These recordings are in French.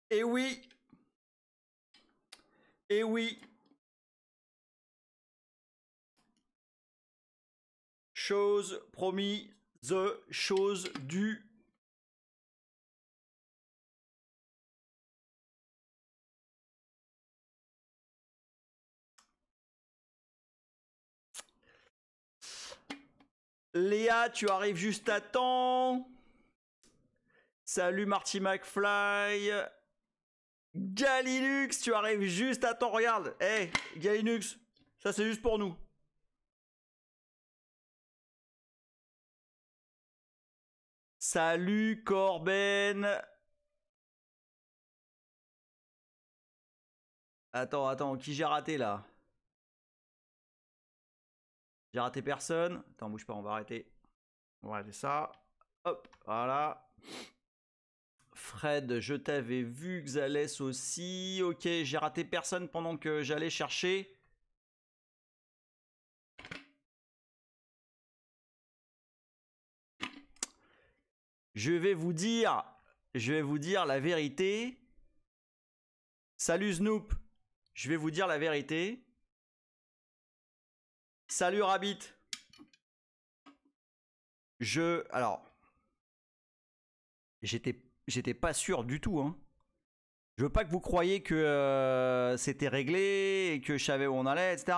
Et oui. Et oui. Chose promis, chose due. Léa, tu arrives juste à temps. Salut Marty McFly. Galinux, tu arrives juste à temps. Regarde. Hey, Galinux, ça c'est juste pour nous. Salut Corben. Attends, qui j'ai raté là? J'ai raté personne. Attends, bouge pas, on va arrêter. On va arrêter ça. Hop, voilà. Fred, je t'avais vu. Xalès aussi. Ok, j'ai raté personne pendant que j'allais chercher. Je vais vous dire la vérité. Salut Snoop. Je vais vous dire la vérité. Salut Rabbit. Alors, j'étais pas sûr du tout, hein. Je veux pas que vous croyiez que c'était réglé et que je savais où on allait, etc.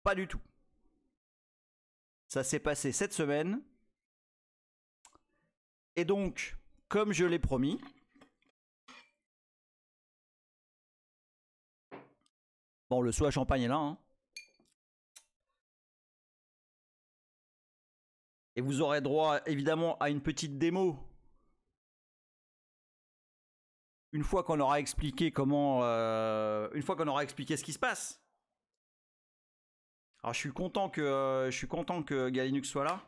Pas du tout. Ça s'est passé cette semaine. Et donc, comme je l'ai promis, bon, le saut à champagne est là, hein. Et vous aurez droit évidemment à une petite démo. Une fois qu'on aura expliqué comment... une fois qu'on aura expliqué ce qui se passe. Alors je suis content que Galinux soit là.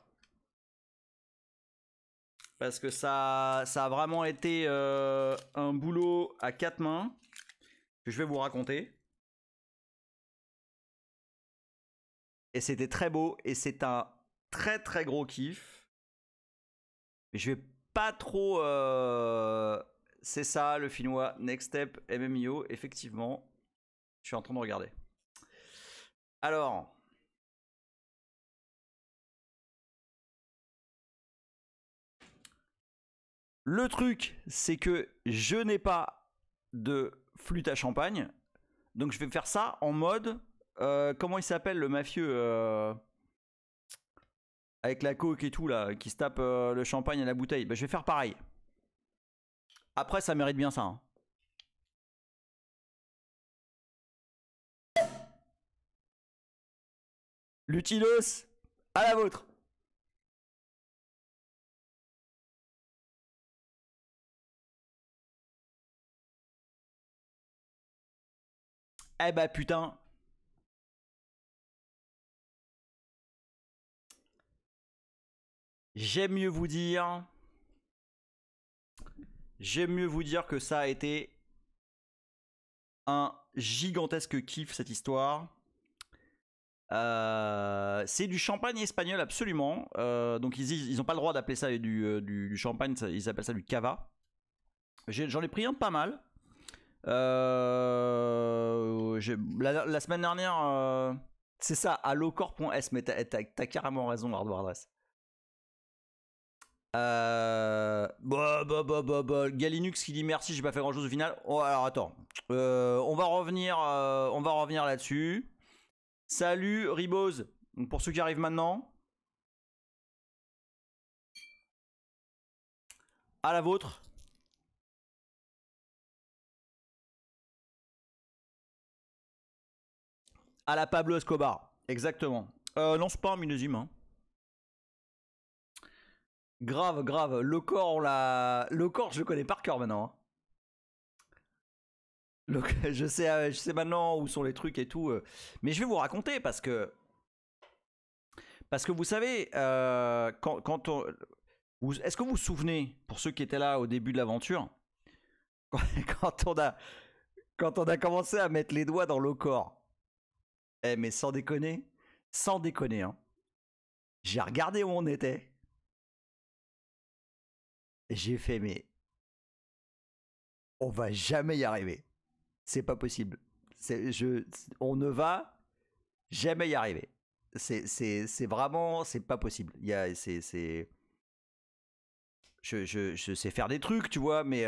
Parce que ça a vraiment été un boulot à 4 mains. Que je vais vous raconter. Et c'était très beau. Et c'est un très très gros kiff. Mais je vais pas trop... C'est ça le finnois. Next Step MMIO. Effectivement. Je suis en train de regarder. Alors... Le truc, c'est que je n'ai pas de flûte à champagne. Donc je vais faire ça en mode... comment il s'appelle le mafieux avec la coke et tout là, qui se tape le champagne à la bouteille. Bah, je vais faire pareil. Après, ça mérite bien ça, hein. Lutilos, à la vôtre. Eh bah putain. J'aime mieux vous dire que ça a été un gigantesque kiff cette histoire. C'est du champagne espagnol absolument. Donc ils n'ont pas le droit d'appeler ça du champagne, ils appellent ça du cava. J'en ai pris un pas mal. La semaine dernière, c'est ça, à lowcore.s, mais t'as carrément raison, Hardware Dress. Galinux qui dit merci, j'ai pas fait grand chose au final. Oh, alors attends, on va revenir là-dessus. Salut Ribose, pour ceux qui arrivent maintenant. À la vôtre. À la Pablo Escobar, exactement. Non, c'est pas un millésime, hein. Grave. Le corps, je le connais par cœur maintenant, hein. Je sais maintenant où sont les trucs et tout. Mais je vais vous raconter parce que vous savez, est-ce que vous vous souvenez, pour ceux qui étaient là au début de l'aventure, quand on a commencé à mettre les doigts dans le corps, mais sans déconner, hein. J'ai regardé où on était. J'ai fait, mais on va jamais y arriver. C'est pas possible. On ne va jamais y arriver. C'est vraiment, c'est pas possible. Je sais faire des trucs, tu vois, mais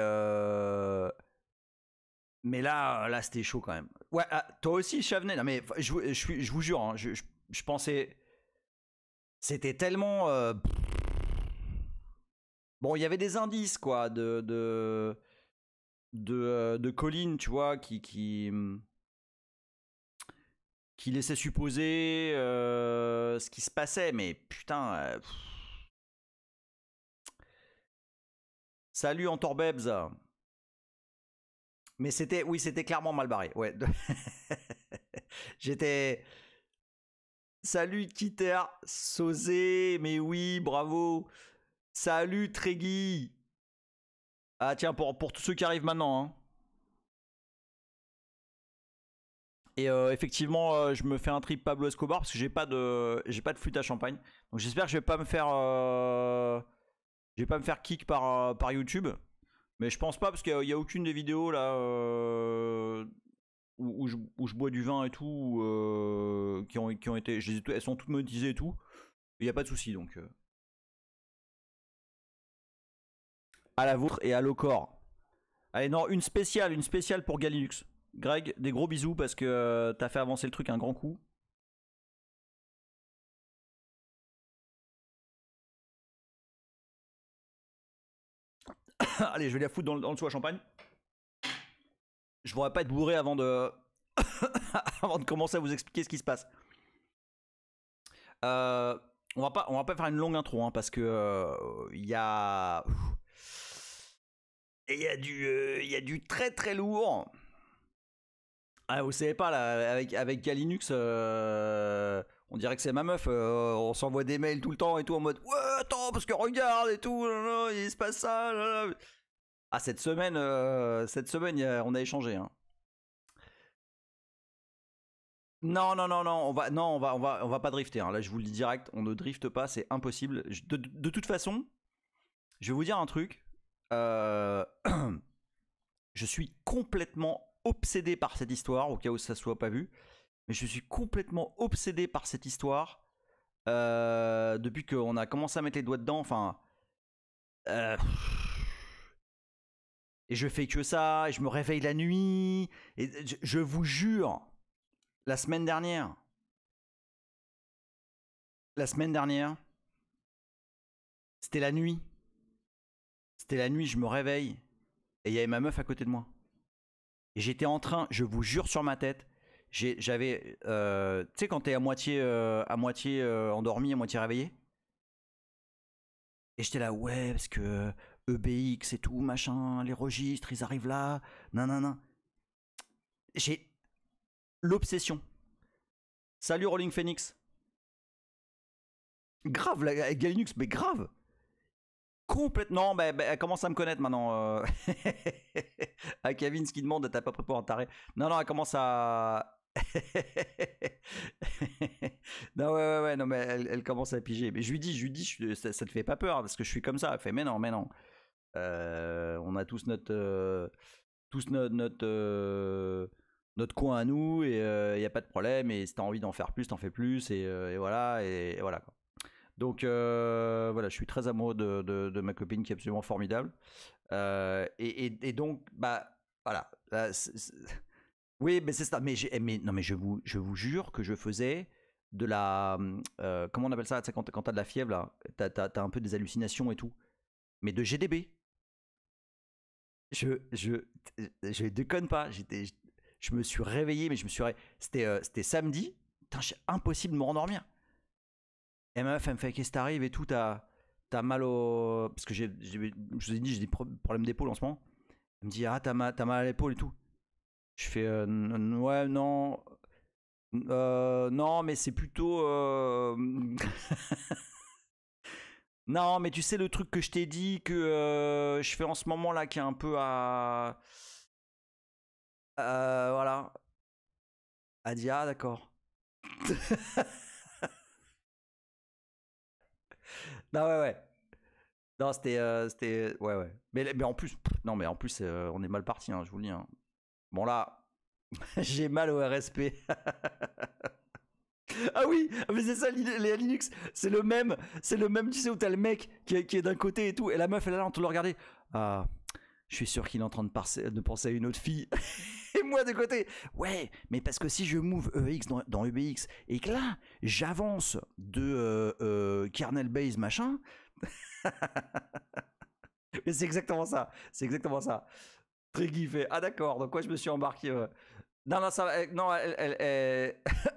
là c'était chaud quand même. Ouais, toi aussi, Chavenet. Non mais je vous jure, hein, je pensais... C'était tellement... Bon, il y avait des indices, quoi, de Colin, tu vois, qui laissait supposer ce qui se passait, mais putain... Salut Antorbebs. Mais c'était, oui, c'était clairement mal barré. Ouais. J'étais. Salut Kiter, Sosé, mais oui, bravo. Salut Tregui. Ah tiens, pour tous ceux qui arrivent maintenant. Hein. Et effectivement, je me fais un trip Pablo Escobar parce que j'ai pas de flûte à champagne. Donc j'espère que je vais pas me faire kick par YouTube. Mais je pense pas parce qu'il y a aucune des vidéos là où je bois du vin et tout qui ont été, elles sont toutes monétisées et tout. Il n'y a pas de souci donc. À la vôtre et à l'Ocor. Allez non, une spéciale pour Galinux. Greg, des gros bisous parce que t'as fait avancer le truc un grand coup. Allez, je vais la foutre dans le sou à champagne. Je pourrais pas être bourré avant de avant de commencer à vous expliquer ce qui se passe. On va pas faire une longue intro hein, parce que il y a du très très lourd. Ah, vous savez pas là, avec Galinux, on dirait que c'est ma meuf. On s'envoie des mails tout le temps et tout en mode ouais attends parce que regarde et tout, il se passe ça. Ah cette semaine, on a échangé. Hein. Non, on va pas drifter. Hein. Là, je vous le dis direct, on ne drifte pas, c'est impossible. De toute façon, je vais vous dire un truc. Je suis complètement obsédé par cette histoire, au cas où ça ne soit pas vu. Mais je suis complètement obsédé par cette histoire depuis qu'on a commencé à mettre les doigts dedans. Enfin, et je fais que ça. Et je me réveille la nuit. Et je vous jure, la semaine dernière, c'était la nuit. C'était la nuit, je me réveille. Et il y avait ma meuf à côté de moi. Et j'étais en train, je vous jure sur ma tête, j'avais, tu sais quand t'es à moitié endormi, à moitié réveillé. Et j'étais là, ouais, parce que EBX et tout, machin, les registres, ils arrivent là, nanana. J'ai l'obsession. Salut Rolling Phoenix. Grave, avec Galinux, mais grave. Complètement, elle commence à me connaître maintenant. À Kevin, ce qui demande, t'as pas pris pour un taré. Non, elle commence à. Non, ouais, non, mais elle commence à piger. Mais je lui dis, ça te fait pas peur parce que je suis comme ça. Elle fait, mais non. On a tous notre coin à nous et il y a pas de problème. Et si t'as envie d'en faire plus, t'en fais plus et voilà et voilà quoi. Donc voilà, je suis très amoureux de ma copine qui est absolument formidable. Et donc, bah voilà. Oui, mais c'est ça. Non, mais je vous jure que je faisais de la. Comment on appelle ça, quand t'as de la fièvre, là, t'as un peu des hallucinations et tout. Mais de GDB. Je déconne pas. Je me suis réveillé, mais c'était samedi. Putain, impossible de me rendormir. Et ma meuf, elle me fait qu'est-ce qui t'arrive et tout, t'as mal au. Parce que je vous ai dit, j'ai des problèmes d'épaule en ce moment. Elle me dit, ah, t'as mal à l'épaule et tout. Je fais, ouais, non. Non, mais c'est plutôt. Non, mais tu sais, le truc que je t'ai dit que je fais en ce moment là, qui est un peu à. Voilà. Elle dit, ah, d'accord. Non, ouais. Non, c'était. Ouais. Mais en plus, non, mais en plus, on est mal parti, hein, je vous le dis. Hein. Bon, là, j'ai mal au RSP. Ah oui, mais c'est ça, les Linux, c'est le même, tu sais, où t'as le mec qui est d'un côté et tout, et la meuf, elle est là en train de le regarder. Ah, Je suis sûr qu'il est en train de penser à une autre fille. Et moi de côté, ouais, mais parce que si je move EX dans EBX et que là, j'avance de kernel base machin. Mais c'est exactement ça. C'est exactement ça. Triggy fait, ah d'accord, donc quoi je me suis embarqué. Non, non, ça, non,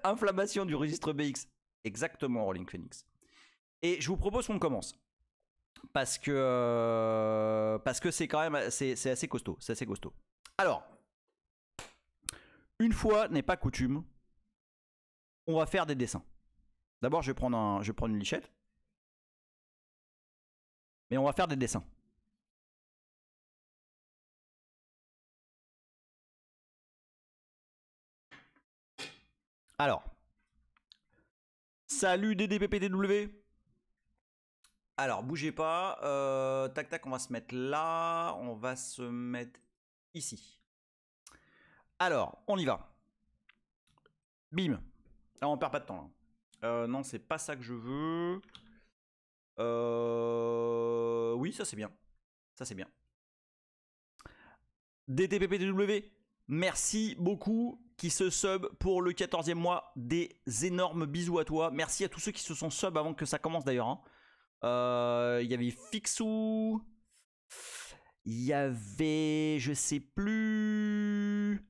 inflammation du registre BX. Exactement, Rolling Phoenix. Et je vous propose qu'on commence. Parce que c'est quand même c'est assez costaud. C'est assez costaud. Alors, une fois n'est pas coutume, on va faire des dessins. D'abord, je vais prendre une lichette. Mais on va faire des dessins. Alors, salut DDPPTW. Alors, bougez pas. Tac, tac, on va se mettre là. On va se mettre ici. Alors, on y va. Bim. Alors, on perd pas de temps là. Non, c'est pas ça que je veux. Oui, ça c'est bien. Ça c'est bien. DTPPTW, merci beaucoup qui se sub pour le 14e mois. Des énormes bisous à toi. Merci à tous ceux qui se sont sub avant que ça commence d'ailleurs. Hein. Il y avait Fixou. Il y avait, je sais plus.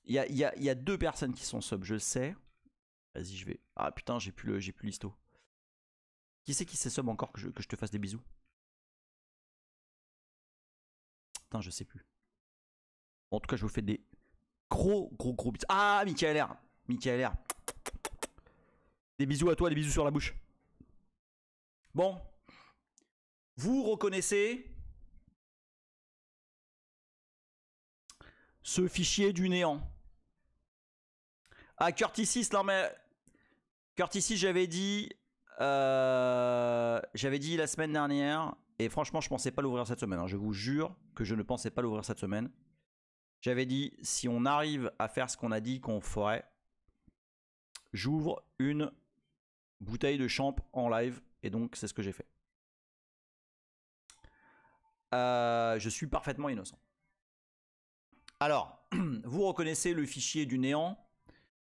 Il y a 2 personnes qui sont sub, je sais. Vas-y, je vais. Ah putain, j'ai plus l'histo. Qui c'est qui s'est sub encore que je te fasse des bisous? Putain, je sais plus. En tout cas, je vous fais des gros bisous. Ah, Michael R. Michael R. Des bisous à toi, des bisous sur la bouche. Bon. Vous reconnaissez ce fichier du néant. Ah, Curtis, non mais... Curtis, j'avais dit la semaine dernière, et franchement, je pensais pas l'ouvrir cette semaine. Hein. Je vous jure que je ne pensais pas l'ouvrir cette semaine. J'avais dit, si on arrive à faire ce qu'on a dit qu'on ferait, j'ouvre une bouteille de champ en live, et donc c'est ce que j'ai fait. Je suis parfaitement innocent. Alors, vous reconnaissez le fichier du néant,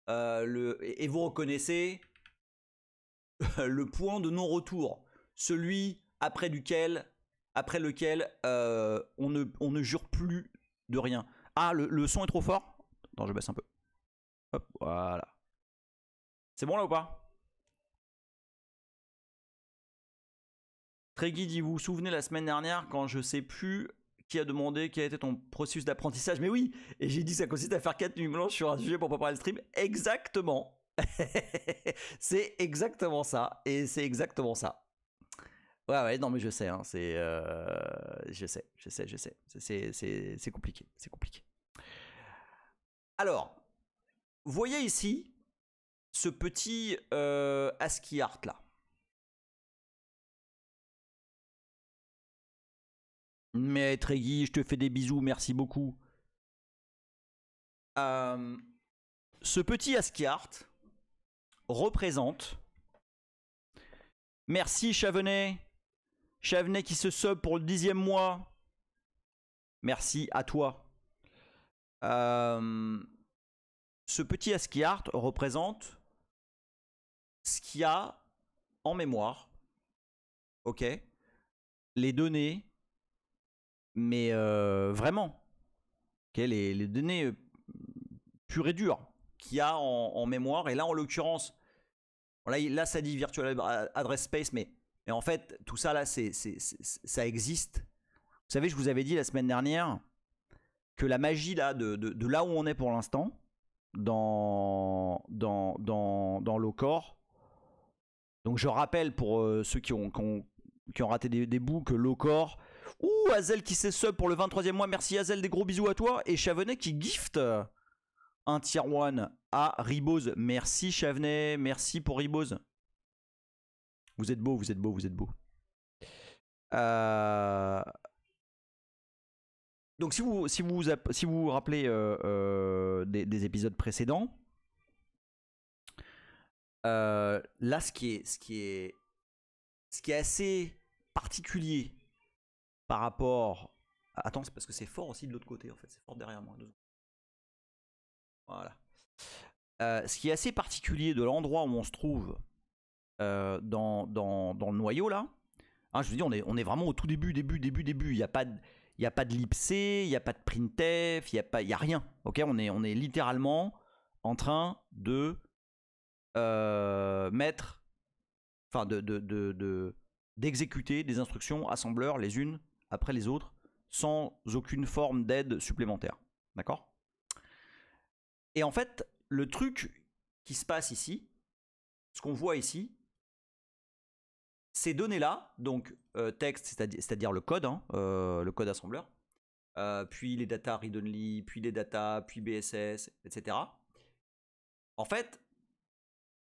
et vous reconnaissez le point de non-retour, celui après lequel on ne jure plus de rien. Ah, le son est trop fort. Attends, je baisse un peu. Hop, voilà. C'est bon là ou pas? Treggy dit, vous vous souvenez la semaine dernière quand je sais plus qui a demandé quel était ton processus d'apprentissage? Mais oui, et j'ai dit ça consiste à faire 4 nuits blanches sur un sujet pour préparer le stream. Exactement. C'est exactement ça. Et c'est exactement ça. Ouais, non mais je sais, hein, c'est... je sais. C'est compliqué, c'est compliqué. Alors, vous voyez ici ce petit ASCII art là. Mais Treggy, je te fais des bisous, merci beaucoup. Ce petit ASCII art représente... Merci Chavenet. Chavenet qui se sub pour le 10e mois. Merci à toi. Ce petit ASCII art représente ce qu'il y a en mémoire. Ok. Les données. Mais vraiment. Okay, les données pures et dures qu'il y a en mémoire. Et là, en l'occurrence, là, ça dit virtual address space, mais en fait, tout ça, là, ça existe. Vous savez, je vous avais dit la semaine dernière que la magie là, de là où on est pour l'instant, dans Locore. Donc, je rappelle pour ceux qui ont raté des bouts que Locore... Ouh, Hazel qui s'est sub pour le 23e mois. Merci Hazel, des gros bisous à toi. Et Chavenet qui gift un tier 1 à Ribose. Merci Chavenet, merci pour Ribose. Vous êtes beau, vous êtes beau, vous êtes beau. Donc si vous vous rappelez des épisodes précédents, là ce qui est assez particulier par rapport Attends, c'est parce que c'est fort aussi de l'autre côté en fait. C'est fort derrière moi. Voilà. Ce qui est assez particulier de l'endroit où on se trouve dans le noyau là. Hein, je vous dis, on est vraiment au tout début. Il n'y a pas de libc, il n'y a pas de printf, il n'y a rien. Ok, on est littéralement en train de mettre, enfin d'exécuter des instructions assembleurs les unes après les autres sans aucune forme d'aide supplémentaire. D'accord? Et en fait, le truc qui se passe ici, ce qu'on voit ici, ces données-là, donc texte, c'est-à-dire le code, hein, le code assembleur, puis les data read-only, puis les data, puis BSS, etc. En fait,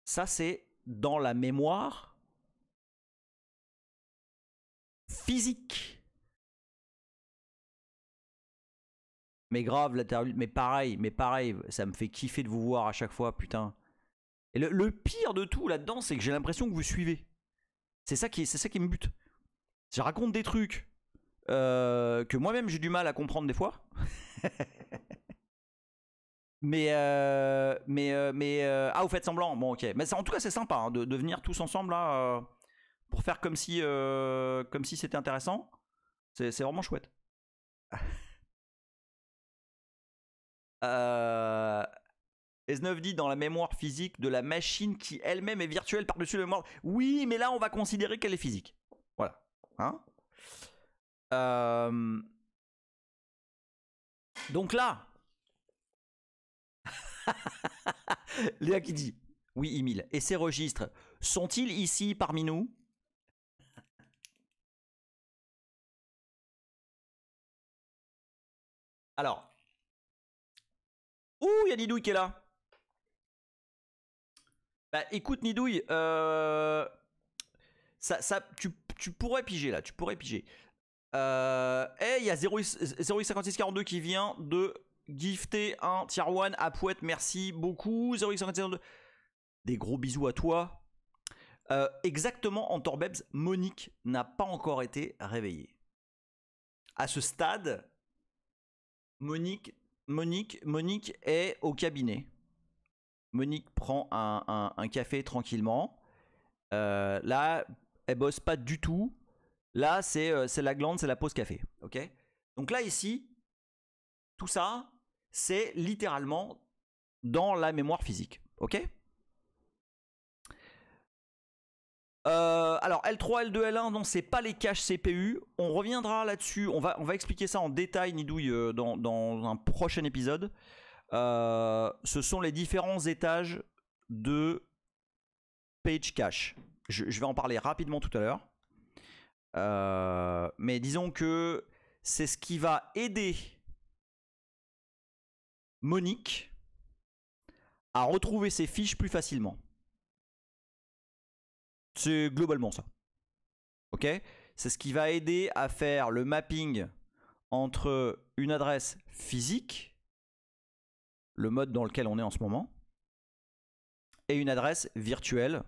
ça c'est dans la mémoire physique. Mais grave, mais pareil, ça me fait kiffer de vous voir à chaque fois, putain. Et le pire de tout là-dedans, c'est que j'ai l'impression que vous suivez. C'est ça qui me bute. Je raconte des trucs que moi-même j'ai du mal à comprendre des fois. Ah, vous faites semblant. Bon, ok. Mais en tout cas, c'est sympa hein, de venir tous ensemble là pour faire comme si c'était intéressant. C'est vraiment chouette. S9 dit dans la mémoire physique de la machine qui elle-même est virtuelle par-dessus la mémoire. Oui, mais là, on va considérer qu'elle est physique. Voilà. Hein? Donc là, Léa qui dit oui, Emile. Et ces registres sont-ils ici parmi nous? Alors. Ouh, il y a Nidouille qui est là. Bah écoute, Nidouille, tu pourrais piger là, tu pourrais piger. Il y a 0x5642 qui vient de gifter un tier 1 à Pouette, merci beaucoup. 0x5642, des gros bisous à toi. Exactement, en Torbebs, Monique n'a pas encore été réveillée. À ce stade, Monique est au cabinet. Monique prend un café tranquillement. Là, elle bosse pas du tout. Là, c'est la glande, c'est la pause café. Ok. Donc là, ici, tout ça, c'est littéralement dans la mémoire physique. Ok. Alors L3, L2, L1, non, c'est pas les caches CPU. On reviendra là-dessus. On va expliquer ça en détail, Nidouille, dans un prochain épisode. Ce sont les différents étages de page cache. Je vais en parler rapidement tout à l'heure. Mais disons que c'est ce qui va aider Monique à retrouver ses fiches plus facilement. C'est globalement ça. Ok? C'est ce qui va aider à faire le mapping entre une adresse physique, le mode dans lequel on est en ce moment, et une adresse virtuelle,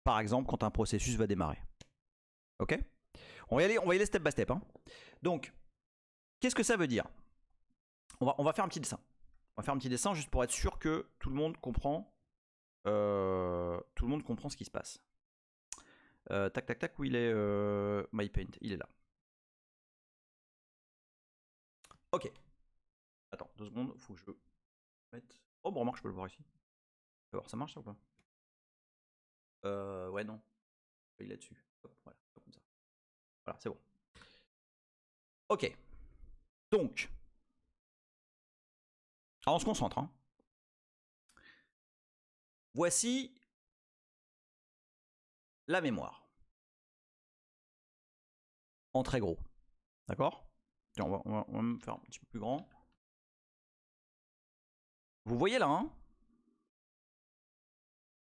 par exemple quand un processus va démarrer. Ok? On va y aller step by step. Hein. Donc, qu'est-ce que ça veut dire? On va faire un petit dessin. On va faire un petit dessin juste pour être sûr que tout le monde comprend, ce qui se passe. Tac, tac, tac, où il est MyPaint? Il est là. Ok. Attends, 2 secondes, faut que je mette... Oh, bon, remarque, je peux le voir ici. On va voir, ça marche ça ou pas? Ouais, non. Il est là-dessus. Voilà, comme ça. Voilà, c'est bon. Ok. Donc. Alors, on se concentre. Hein. Voici la mémoire. En très gros. D'accord? On va même faire un petit peu plus grand. Vous voyez là, hein?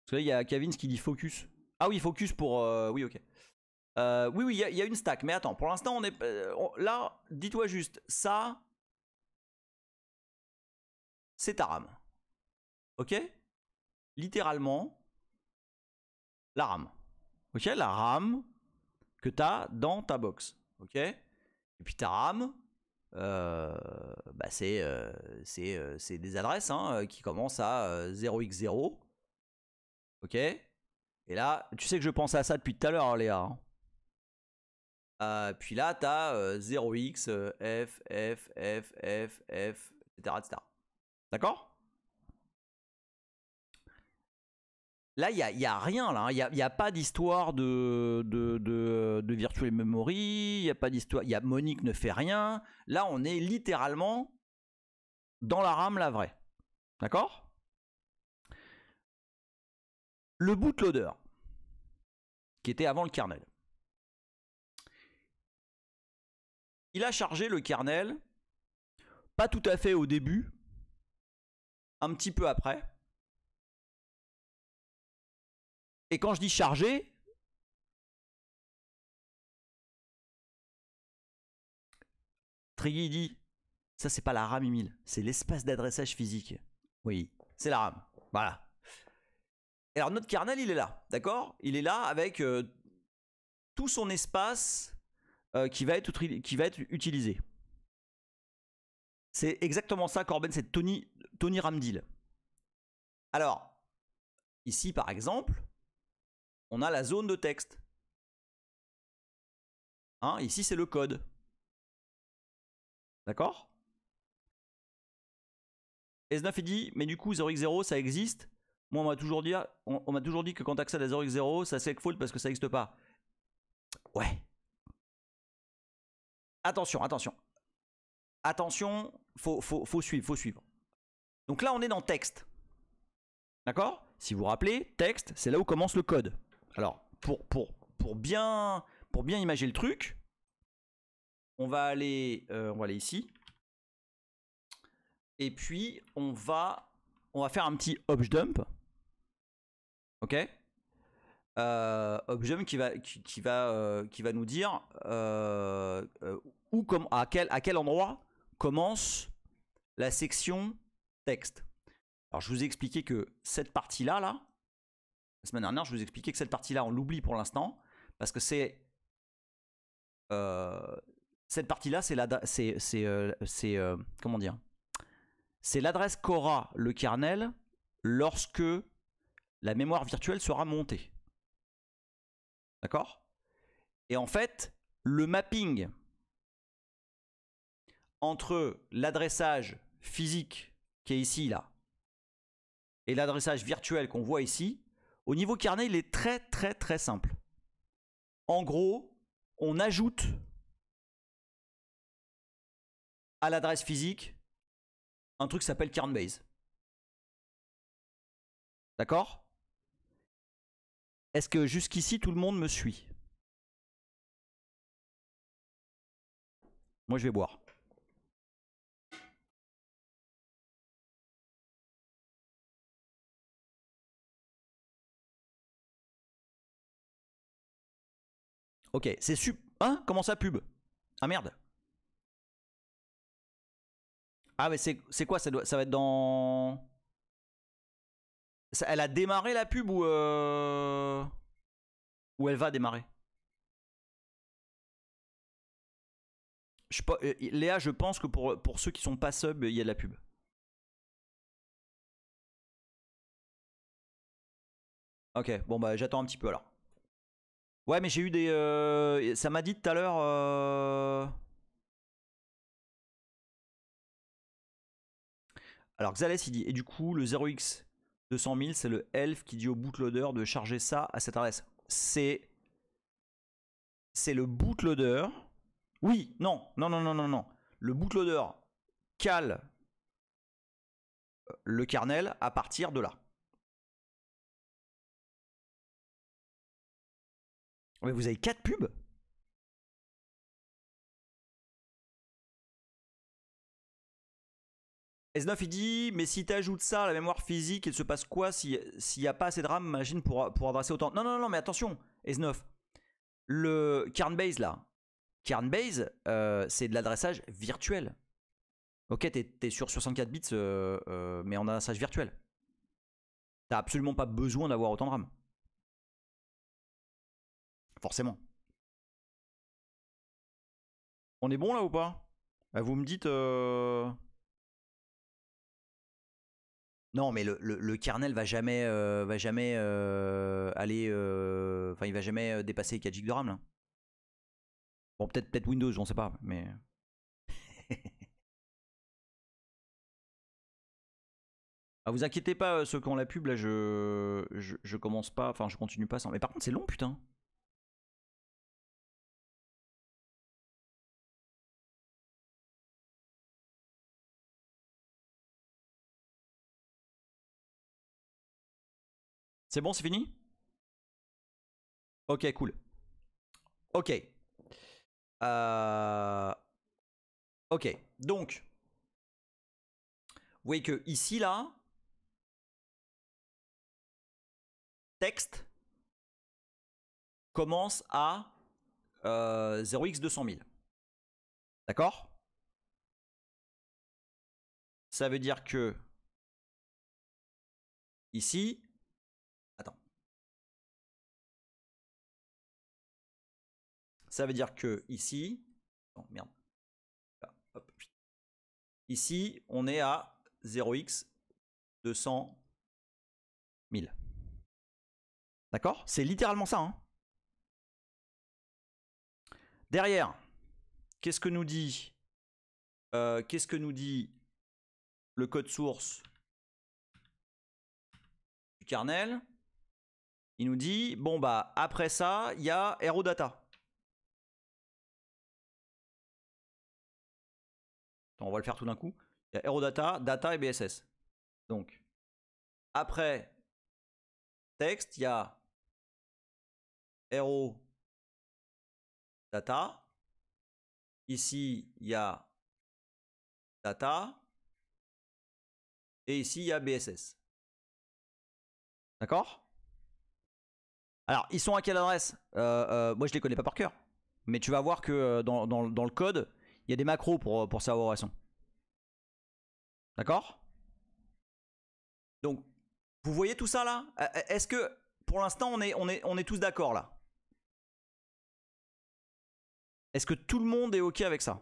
Parce que là, il y a Kevin qui dit focus. Ah oui, focus pour... oui, ok. Oui, il y a une stack. Mais attends, pour l'instant, on est... là, dis-toi juste, ça... c'est ta RAM. Ok? Littéralement, la RAM. Ok? La RAM que tu as dans ta box. Ok? Et puis ta RAM, bah c'est des adresses hein, qui commencent à 0x0. Ok. Et là, tu sais que je pensais à ça depuis tout à l'heure, Léa. Hein. Puis là, tu as 0x, F, F, F, F, F, etc. etc. D'accord? Là, il n'y a rien. Là. Il n'y a pas d'histoire de virtual memory. Il n'y a pas d'histoire. Monique ne fait rien. Là, on est littéralement dans la RAM, la vraie. D'accord? Le bootloader, qui était avant le kernel. Il a chargé le kernel, pas tout à fait au début, un petit peu après. Et quand je dis chargé, Triggy dit, ça c'est pas la RAM 1000, c'est l'espace d'adressage physique. Oui, c'est la RAM. Voilà. Alors notre kernel, il est là, d'accord? Il est là avec tout son espace qui va être utilisé. C'est exactement ça, Corben, c'est Tony Ramdil. Alors, ici par exemple, on a la zone de texte. Hein, ici c'est le code. D'accord? S9 il dit, mais du coup 0x0 ça existe. Moi on m'a toujours dit que quand tu accèdes à 0x0 ça c'est faute parce que ça n'existe pas. Ouais. Attention, attention. Attention, faut suivre. Donc là on est dans texte. D'accord? Si vous vous rappelez, texte, c'est là où commence le code. Alors, pour bien imaginer le truc, on va aller ici. Et puis, on va faire un petit objdump. Ok? Objdump qui va nous dire à quel endroit commence la section texte. Alors, je vous ai expliqué que cette partie-là, la semaine dernière, je vous ai expliqué que cette partie-là, on l'oublie pour l'instant, parce que c'est cette partie-là, comment dire, c'est l'adresse qu'aura le kernel lorsque la mémoire virtuelle sera montée. D'accord? Et en fait, le mapping entre l'adressage physique qui est ici, là, et l'adressage virtuel qu'on voit ici, au niveau kernel, il est très simple. En gros, on ajoute à l'adresse physique un truc qui s'appelle kernbase. D'accord? Est-ce que jusqu'ici tout le monde me suit? Moi je vais boire. Ok, c'est hein? Comment ça pub? Ah merde. Ah mais c'est quoi? Ça va être dans... Elle a démarré la pub ou elle va démarrer? Léa, je pense que pour ceux qui sont pas sub, il y a de la pub. Ok, bon bah j'attends un petit peu alors. Ouais mais j'ai eu des... ça m'a dit tout à l'heure... Alors Xalès il dit, et du coup le 0x 200 000 c'est le elf qui dit au bootloader de charger ça à cette adresse. C'est le bootloader. Oui, non. Le bootloader cale le kernel à partir de là. Mais vous avez 4 pubs? S9 il dit, mais si tu ajoutes ça à la mémoire physique, il se passe quoi s'il n'y a pas assez de RAM, imagine, pour adresser autant? Non, mais attention, S9. Le kernbase là, kernbase, c'est de l'adressage virtuel. Ok, t'es sur 64 bits, mais en adressage virtuel. T'as absolument pas besoin d'avoir autant de RAM. Forcément. On est bon là ou pas? Vous me dites... Non, mais le kernel va jamais aller... Enfin, il va jamais dépasser 4 Go de RAM là. Bon, peut-être Windows, on sait pas, mais... Ah, vous inquiétez pas, ceux qui ont la pub, là, je commence pas, enfin, je continue pas sans. Mais par contre, c'est long, putain. C'est bon, c'est fini? Ok, cool. Ok. Ok, donc, vous voyez que ici, là, texte commence à 0x 200 000. D'accord? Ça veut dire que ici, attends. Ça veut dire que ici, oh merde. Là, hop. Ici, on est à 0x 200 000. D'accord? C'est littéralement ça. Hein. Derrière, qu'est-ce que nous dit le code source du kernel? Il nous dit, bon bah après ça, il y a Aerodata. On va le faire tout d'un coup. Il y a Aerodata, Data et BSS. Donc, après texte, il y a Aerodata. Ici, il y a Data. Et ici, il y a BSS. D'accord? Alors, ils sont à quelle adresse? Moi, je les connais pas par cœur. Mais tu vas voir que dans le code, il y a des macros pour savoir où elles sont. D'accord? Donc, vous voyez tout ça là? Est-ce que, pour l'instant, on est tous d'accord là? Est-ce que tout le monde est OK avec ça?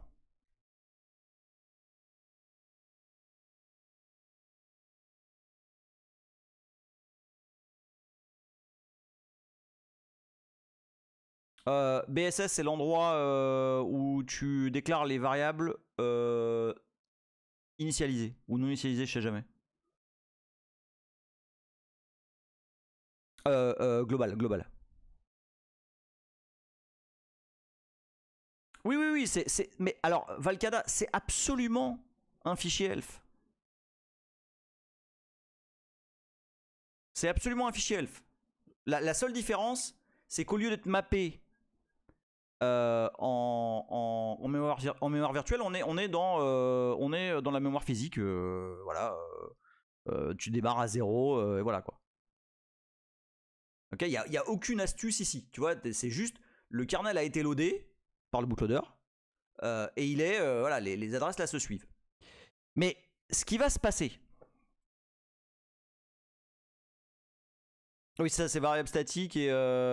BSS, c'est l'endroit où tu déclares les variables initialisées ou non initialisées, je sais jamais. Global. Oui, mais alors, Valcada, c'est absolument un fichier ELF. C'est absolument un fichier ELF. La seule différence, c'est qu'au lieu d'être mappé en mémoire virtuelle, on est dans la mémoire physique. Voilà, tu démarres à 0, et voilà quoi. Ok, il n'y a aucune astuce ici. Tu vois, c'est juste le kernel a été loadé par le bootloader et il est voilà, les adresses là se suivent. Mais ce qui va se passer. Oui, ça c'est variable statique et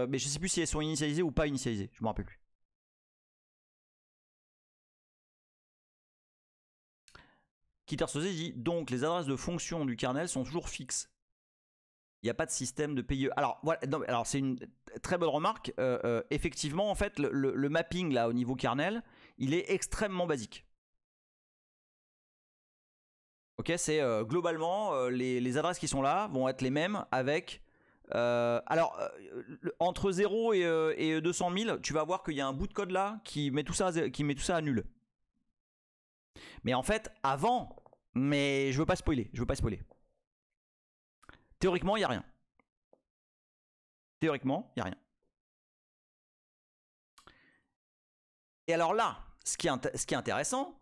mais je sais plus si elles sont initialisées ou pas initialisées. Je me rappelle plus. Kittersosé dit donc les adresses de fonction du kernel sont toujours fixes. Il n'y a pas de système de PIE. Alors voilà, alors c'est une très bonne remarque. Effectivement, en fait, le mapping là au niveau kernel, il est extrêmement basique. Ok, c'est globalement les adresses qui sont là vont être les mêmes avec. Entre 0 et 200 000, tu vas voir qu'il y a un bout de code là qui met tout ça à nul. Mais en fait, avant, mais je veux pas spoiler. Théoriquement, il n'y a rien. Et alors là, ce qui est intéressant,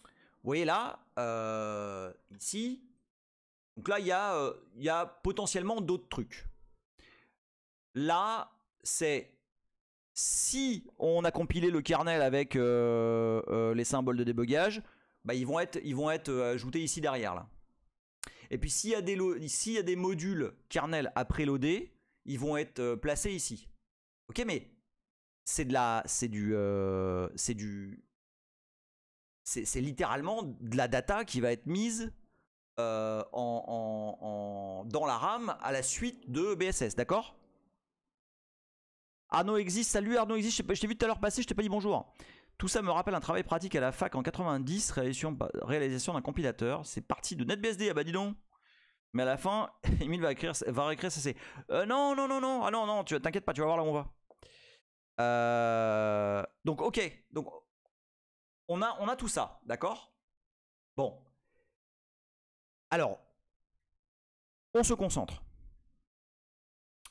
vous voyez là, ici, donc là, il y a potentiellement d'autres trucs. Là, c'est si on a compilé le kernel avec les symboles de débogage, bah, ils vont être ajoutés ici derrière là. Et puis s'il y a des modules kernel à préloader, ils vont être placés ici. Ok, mais c'est littéralement de la data qui va être mise dans la RAM à la suite de BSS, d'accord? Arnaud existe, salut Arnaud existe, je t'ai vu tout à l'heure passer, je t'ai pas dit bonjour. Tout ça me rappelle un travail pratique à la fac en 90, réalisation d'un compilateur. C'est parti de NetBSD, ah bah dis donc. Mais à la fin, Emile va réécrire CC. Non, non, non, non, ah non, non, t'inquiète pas, tu vas voir là où on va. Donc ok, donc on a tout ça, d'accord? Bon. Alors, on se concentre.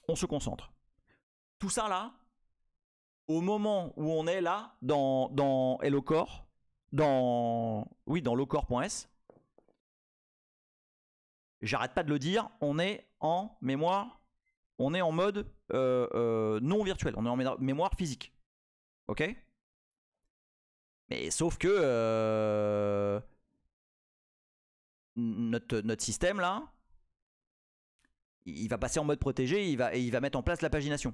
On se concentre. Tout ça là, au moment où on est là, dans Hello Core, dans locore.s, j'arrête pas de le dire, on est en mémoire, on est en mode non virtuel, on est en mémoire physique. Ok? Mais sauf que notre système là, il va passer en mode protégé, et il va mettre en place la pagination.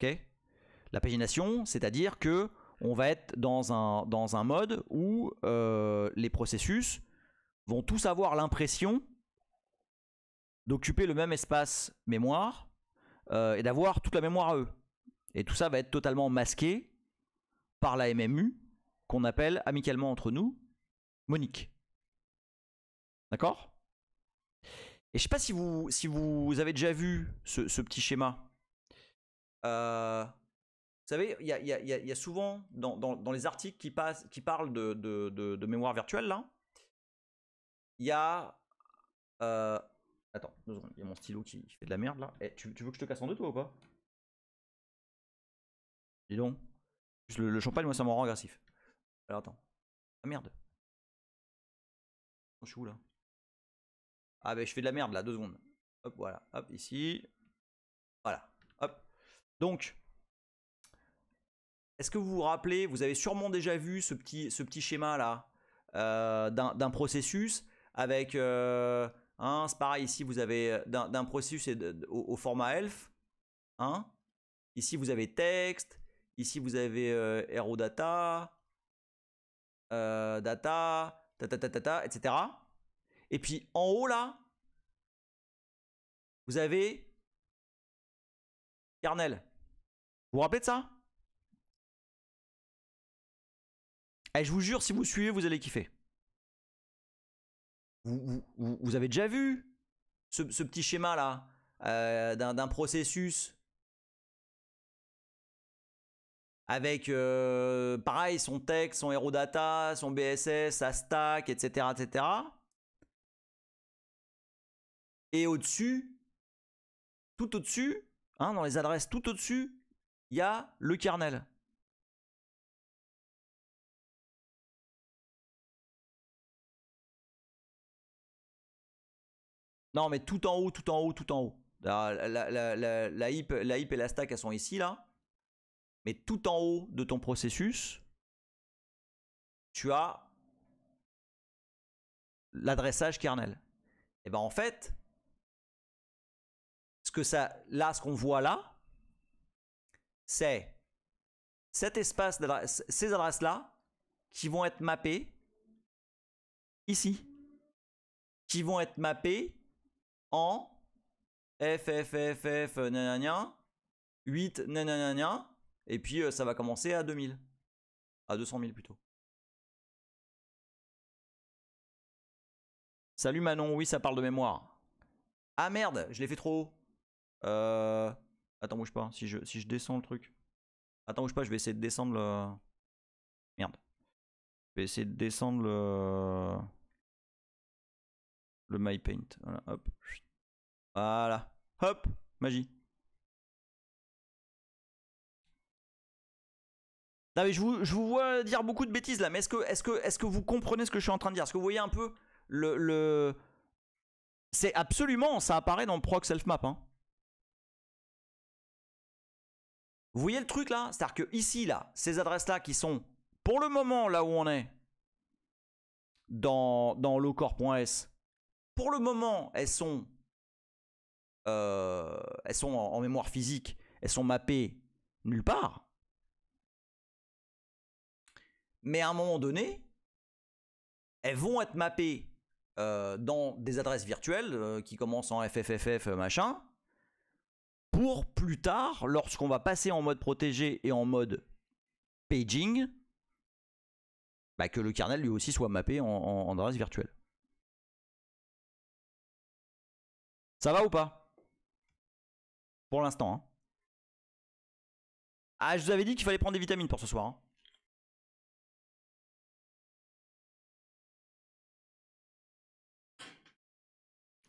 Ok? La pagination, c'est-à-dire que on va être dans un mode où les processus vont tous avoir l'impression d'occuper le même espace mémoire et d'avoir toute la mémoire à eux. Et tout ça va être totalement masqué par la MMU qu'on appelle amicalement entre nous Monique. D'accord? Et je sais pas si vous avez déjà vu ce petit schéma. Vous savez, il y a souvent dans les articles qui parlent de mémoire virtuelle là, il y a attends, 2 secondes, il y a mon stylo qui fait de la merde là. Tu veux que je te casse en deux toi ou pas? Dis donc. Le champagne, moi ça me rend agressif. Alors attends. Ah merde. Je suis où là? Ah bah je fais de la merde là, 2 secondes. Hop, voilà. Hop, ici. Voilà. Hop. Donc, est-ce que vous vous rappelez, vous avez sûrement déjà vu ce petit schéma là d'un processus avec c'est pareil, ici vous avez d'un processus au format ELF. Ici vous avez texte, ici vous avez hero data, etc. Et puis en haut là, vous avez kernel. Vous vous rappelez de ça? Et je vous jure, si vous suivez, vous allez kiffer. Vous avez déjà vu ce petit schéma là d'un processus avec pareil son texte, son hero data, son BSS, sa stack, etc. etc. Et au-dessus, tout au-dessus, dans les adresses tout au-dessus, il y a le kernel. Non, mais tout en haut, tout en haut, tout en haut. La heap et la stack, elles sont ici, là. Mais tout en haut de ton processus, tu as l'adressage kernel. Et ben en fait, ce qu'on voit là, c'est cet espace d'adresse, ces adresses-là, qui vont être mappées ici. Qui vont être mappées en FFFF, nanana, 8, nanana, et puis ça va commencer à 2000. À 200 000 plutôt. Salut Manon, oui ça parle de mémoire. Ah merde, je l'ai fait trop haut. Attends, bouge pas, si je descends le truc. Attends, bouge pas, je vais essayer de descendre le... Merde. Je vais essayer de descendre le MyPaint. Voilà, hop. Voilà. Hop, magie. Non mais je vous vois dire beaucoup de bêtises là, mais est-ce que vous comprenez ce que je suis en train de dire? Est-ce que vous voyez un peu le... C'est absolument, ça apparaît dans le proc self-map. Vous voyez le truc là? C'est-à-dire que ici, là, ces adresses-là qui sont, pour le moment, là où on est, dans locore.s, pour le moment, elles sont en mémoire physique, elles sont mappées nulle part. Mais à un moment donné, elles vont être mappées dans des adresses virtuelles qui commencent en FFFF machin, pour plus tard, lorsqu'on va passer en mode protégé et en mode paging, bah, que le kernel lui aussi soit mappé en adresse virtuelle. Ça va ou pas? Pour l'instant. Hein. Ah, je vous avais dit qu'il fallait prendre des vitamines pour ce soir. Hein.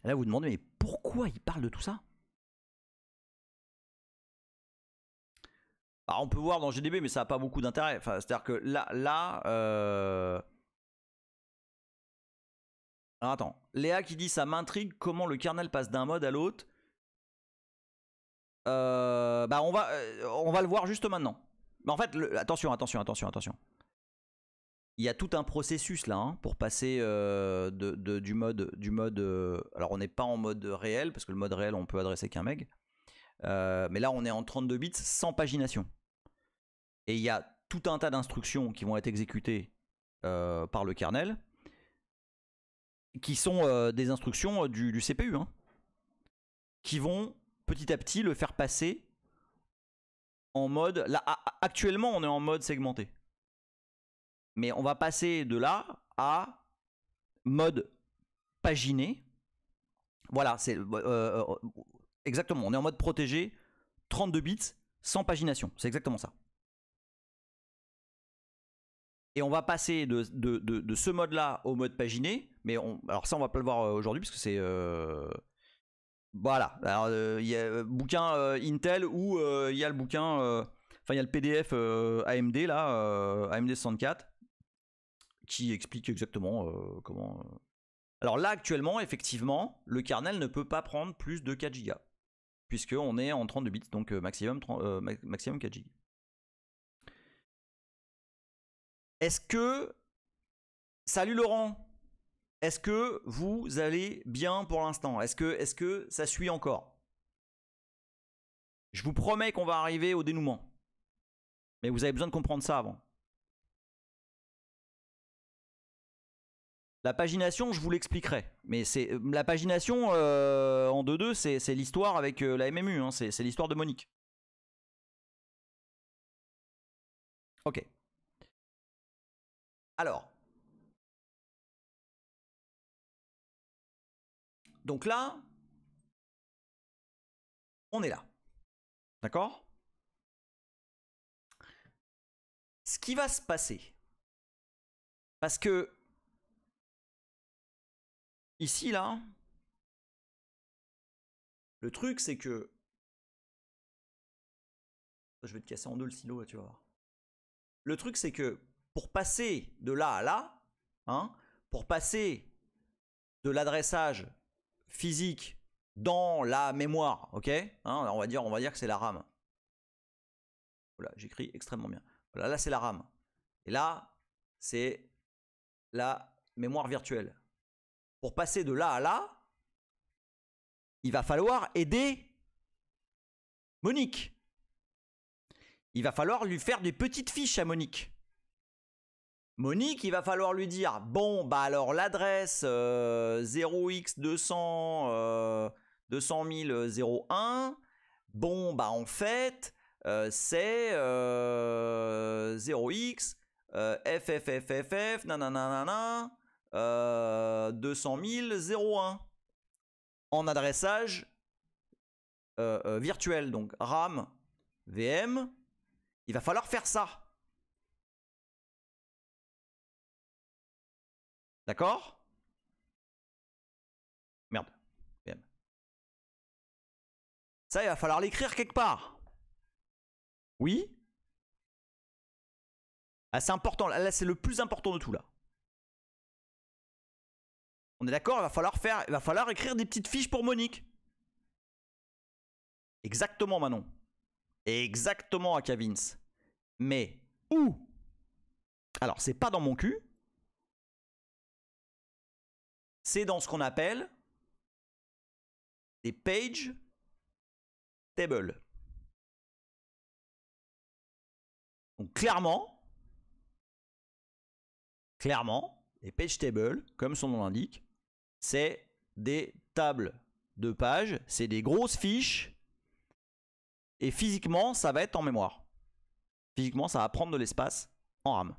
Là, vous vous demandez, mais pourquoi il parle de tout ça? Alors, on peut voir dans GDB, mais ça n'a pas beaucoup d'intérêt. Enfin, c'est-à-dire que là alors, attends. Léa qui dit, ça m'intrigue comment le kernel passe d'un mode à l'autre. Bah, on va le voir juste maintenant. Mais en fait, attention. Il y a tout un processus là hein, pour passer du mode. Alors on n'est pas en mode réel parce que le mode réel on peut adresser qu'un meg. Mais là on est en 32 bits sans pagination. Et il y a tout un tas d'instructions qui vont être exécutées par le kernel, qui sont des instructions du CPU, hein, qui vont petit à petit le faire passer en mode. Là, actuellement on est en mode segmenté. Mais on va passer de là à mode paginé. Voilà, c'est exactement. On est en mode protégé, 32 bits, sans pagination. C'est exactement ça. Et on va passer de ce mode-là au mode paginé. Mais alors ça, on va pas le voir aujourd'hui parce que c'est voilà. Alors il y a le bouquin Intel ou il y a le bouquin, enfin il y a le PDF AMD là, AMD 64. Qui explique exactement comment. Alors là, actuellement, effectivement, le kernel ne peut pas prendre plus de 4 Go. Puisqu'on est en 32 bits, donc maximum 4 Go. Est-ce que. Salut Laurent. Est-ce que vous allez bien pour l'instant? Est-ce que ça suit encore? Je vous promets qu'on va arriver au dénouement. Mais vous avez besoin de comprendre ça avant. La pagination, je vous l'expliquerai. Mais c'est la pagination en 2.2, c'est l'histoire avec la MMU. Hein, c'est l'histoire de Monique. Ok. Alors. Donc là, on est là. D'accord? Ce qui va se passer. Parce que ici, là, le truc, c'est que. Je vais te casser en deux le silo, là, tu vas voir. Le truc, c'est que pour passer de là à là, hein, pour passer de l'adressage physique dans la mémoire, ok, hein, on va dire que c'est la RAM. Voilà, j'écris extrêmement bien. Voilà, là, c'est la RAM. Et là, c'est la mémoire virtuelle. Pour passer de là à là, il va falloir aider Monique. Il va falloir lui faire des petites fiches à Monique. Monique, il va falloir lui dire, bon, bah alors l'adresse 0x200 200 001, bon, bah en fait, c'est 0x FFFFF, nanana, 200 001 en adressage virtuel, donc RAM, VM. Il va falloir faire ça. D'accord? Merde. VM. Ça, il va falloir l'écrire quelque part. Oui? Ah, c'est important. Là, c'est le plus important de tout, là. On est d'accord? Il va falloir écrire des petites fiches pour Monique. Exactement, Manon. Exactement, Akavins. Mais où? Alors, c'est pas dans mon cul. C'est dans ce qu'on appelle des page tables. Donc, clairement, Clairement, les page tables, comme son nom l'indique, c'est des tables de pages, c'est des grosses fiches, et physiquement, ça va être en mémoire. Physiquement, ça va prendre de l'espace en RAM.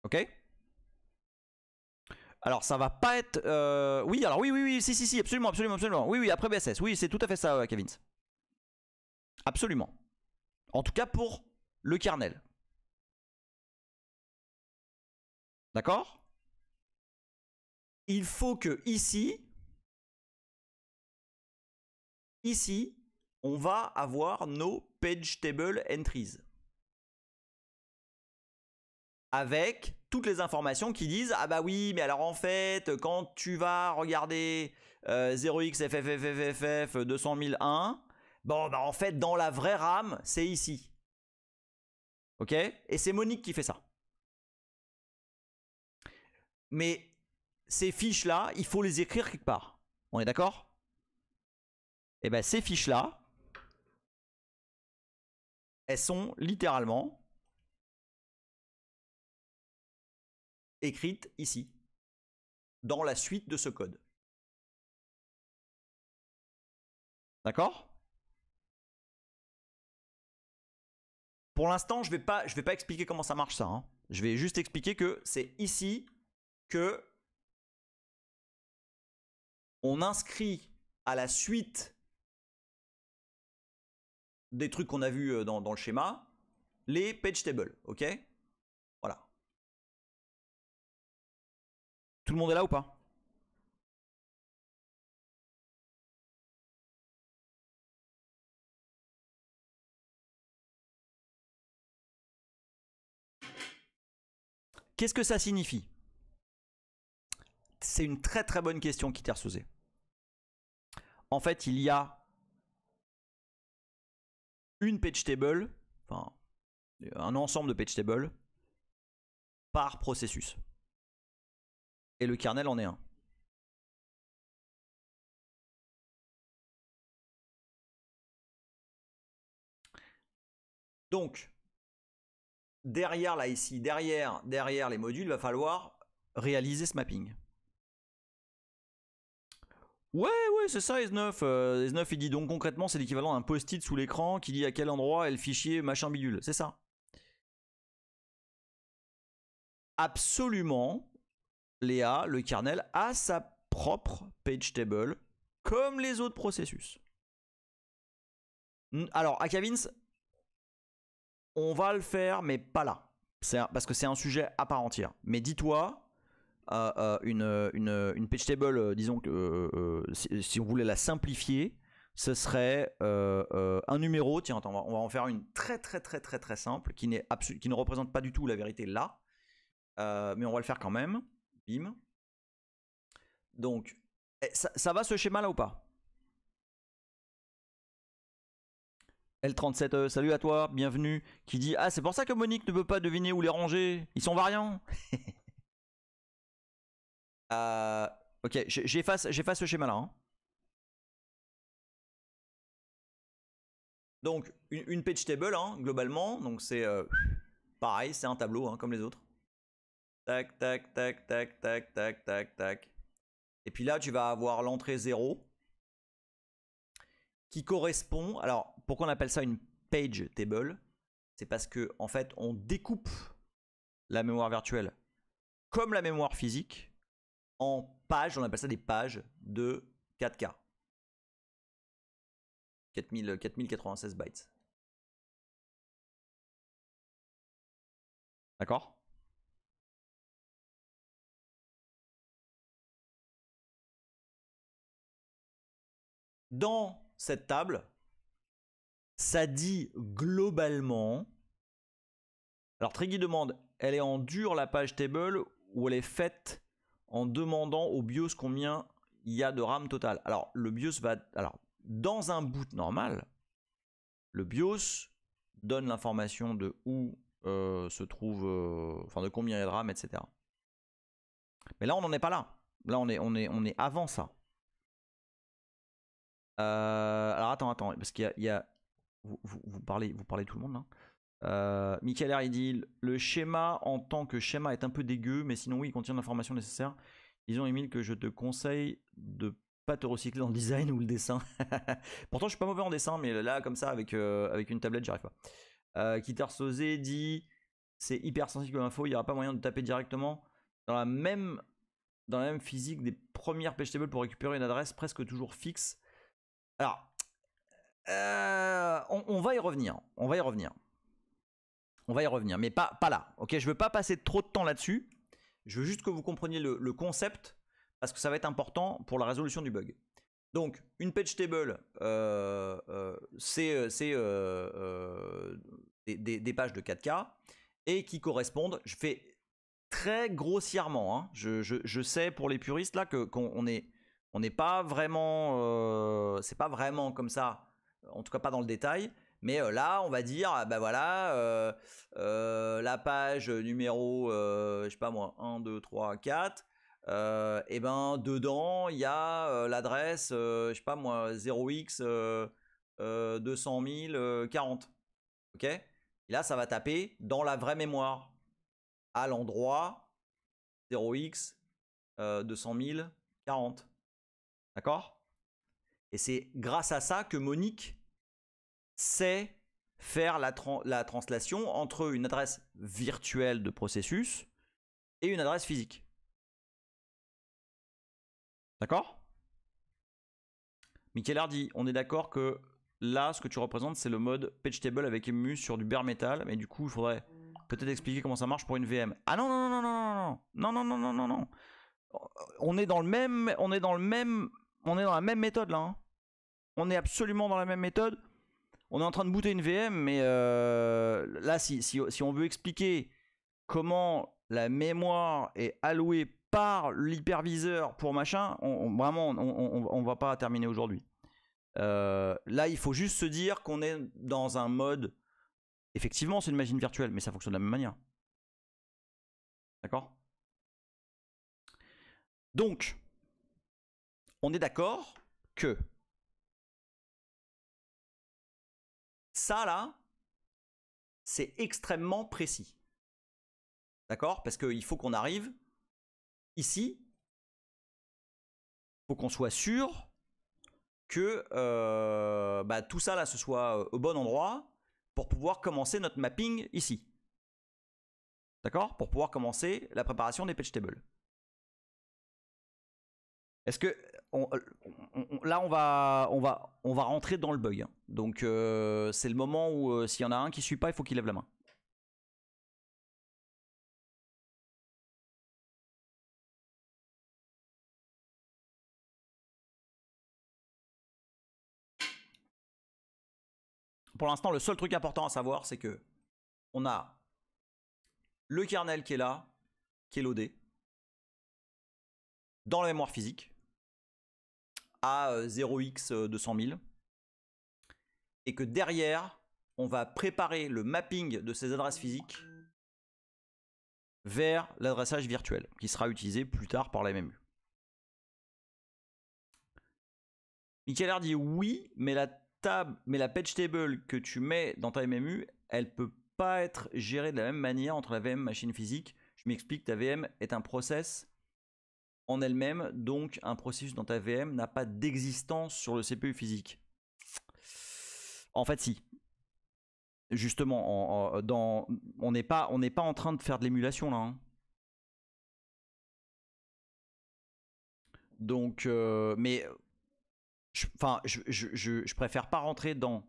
Ok? Alors, ça va pas être... Oui, alors oui, si, absolument. Oui, après BSS. Oui, c'est tout à fait ça, Kevin. Absolument. En tout cas pour le kernel. D'accord? Il faut que ici, on va avoir nos page table entries. Avec toutes les informations qui disent ah bah oui, mais alors en fait, quand tu vas regarder 0xFFFFF 200.001, bon bah en fait dans la vraie RAM, c'est ici. Ok? Et c'est Monique qui fait ça. Mais ces fiches-là, il faut les écrire quelque part. On est d'accord? Et bien ces fiches-là, elles sont littéralement écrites ici, dans la suite de ce code. D'accord? Pour l'instant, je vais pas expliquer comment ça marche ça. Hein. Je vais juste expliquer que c'est ici que on inscrit à la suite des trucs qu'on a vus dans le schéma les page tables. Ok? Voilà. Tout le monde est là ou pas? Qu'est-ce que ça signifie? C'est une très très bonne question qui Sosé. En fait, il y a une page table, enfin un ensemble de page tables par processus. Et le kernel en est un. Donc, derrière là ici, derrière les modules, il va falloir réaliser ce mapping. Ouais, c'est ça, S9. S9, il dit donc concrètement, c'est l'équivalent d'un post-it sous l'écran qui dit à quel endroit est le fichier machin bidule. C'est ça. Absolument, Léa, le kernel a sa propre page table comme les autres processus. Alors, à Kavins, on va le faire, mais pas là. Parce que c'est un sujet à part entière. Mais dis-toi, une page table, disons que si on voulait la simplifier, ce serait un numéro. Tiens, attends, on va en faire une très simple qui ne représente pas du tout la vérité là. Mais on va le faire quand même. Bim. Donc, ça va ce schéma là ou pas? L37, salut à toi, bienvenue. Qui dit ah, c'est pour ça que Monique ne peut pas deviner où les ranger. Ils sont variants. Ok, j'efface ce schéma là. Hein. Donc, une page table, hein, globalement. Donc, c'est pareil, c'est un tableau, hein, comme les autres. Tac, tac, tac, tac, tac, tac, tac, tac. Et puis là, tu vas avoir l'entrée 0 qui correspond. Alors, pourquoi on appelle ça une page table? C'est parce que, en fait, on découpe la mémoire virtuelle comme la mémoire physique en pages. On appelle ça des pages de 4K. 4096 bytes. D'accord? Dans cette table, ça dit globalement. Alors Triggy demande, elle est en dur la page table ou elle est faite en demandant au BIOS combien il y a de RAM total? Alors le BIOS va... Alors dans un boot normal, le BIOS donne l'information de où se trouve... enfin de combien il y a de RAM, etc. Mais là on n'en est pas là. Là on est avant ça. Alors attends, parce qu'il y a... vous parlez tout le monde là. Michael R. il dit le schéma en tant que schéma est un peu dégueu, mais sinon oui, il contient l'information nécessaire. Disons, Emile, que je te conseille de pas te recycler dans le design ou le dessin. Pourtant, je suis pas mauvais en dessin, mais là, comme ça, avec une tablette, j'y arrive pas. Kitter Sosé dit c'est hyper sensible comme info, il n'y aura pas moyen de taper directement dans la même physique des premières page tables pour récupérer une adresse presque toujours fixe. Alors, on va y revenir. On va y revenir, mais pas là. Ok, je veux pas passer trop de temps là-dessus. Je veux juste que vous compreniez le concept parce que ça va être important pour la résolution du bug. Donc, une page table, c'est des pages de 4K et qui correspondent. Je fais très grossièrement. Hein, je sais pour les puristes là qu'on n'est pas vraiment. C'est pas vraiment comme ça. En tout cas, pas dans le détail. Mais là, on va dire, bah voilà, la page numéro, je sais pas moi, 1, 2, 3, 4. Et ben dedans, il y a l'adresse, je sais pas moi, 0x 200 000 40. Ok? Et là, ça va taper dans la vraie mémoire à l'endroit 0x 200 000 40. D'accord? Et c'est grâce à ça que Monique sait faire la translation entre une adresse virtuelle de processus et une adresse physique. D'accord? Michael R dit, on est d'accord que là, ce que tu représentes, c'est le mode page table avec EMU sur du bare metal, mais du coup, il faudrait peut-être expliquer comment ça marche pour une VM. Ah non, non, non, non, non, non, non, non, non, non, non. On est dans le même, on est dans la même méthode là. Hein. On est absolument dans la même méthode. On est en train de booter une VM, mais là, si on veut expliquer comment la mémoire est allouée par l'hyperviseur pour machin, vraiment, on va pas terminer aujourd'hui. Là, il faut juste se dire qu'on est dans un mode. Effectivement, c'est une machine virtuelle, mais ça fonctionne de la même manière. D'accord? Donc, on est d'accord que ça là, c'est extrêmement précis. D'accord? Parce qu'il faut qu'on arrive ici. Il faut qu'on soit sûr que bah, tout ça là, ce soit au bon endroit pour pouvoir commencer notre mapping ici. D'accord? Pour pouvoir commencer la préparation des page tables. Est-ce que là on va rentrer dans le bug. Hein. Donc c'est le moment où s'il y en a un qui ne suit pas, il faut qu'il lève la main. Pour l'instant, le seul truc important à savoir, c'est que on a le kernel qui est là, qui est loadé dans la mémoire physique à 0x 200 000 et que derrière, on va préparer le mapping de ces adresses physiques vers l'adressage virtuel qui sera utilisé plus tard par la MMU. Michael R dit oui, mais la page table que tu mets dans ta MMU, elle peut pas être gérée de la même manière entre la VM machine physique. Je m'explique, ta VM est un process en elle-même, donc un processus dans ta VM n'a pas d'existence sur le CPU physique. En fait, si. Justement, on n'est pas en train de faire de l'émulation là. Hein. Donc, mais je préfère pas rentrer dans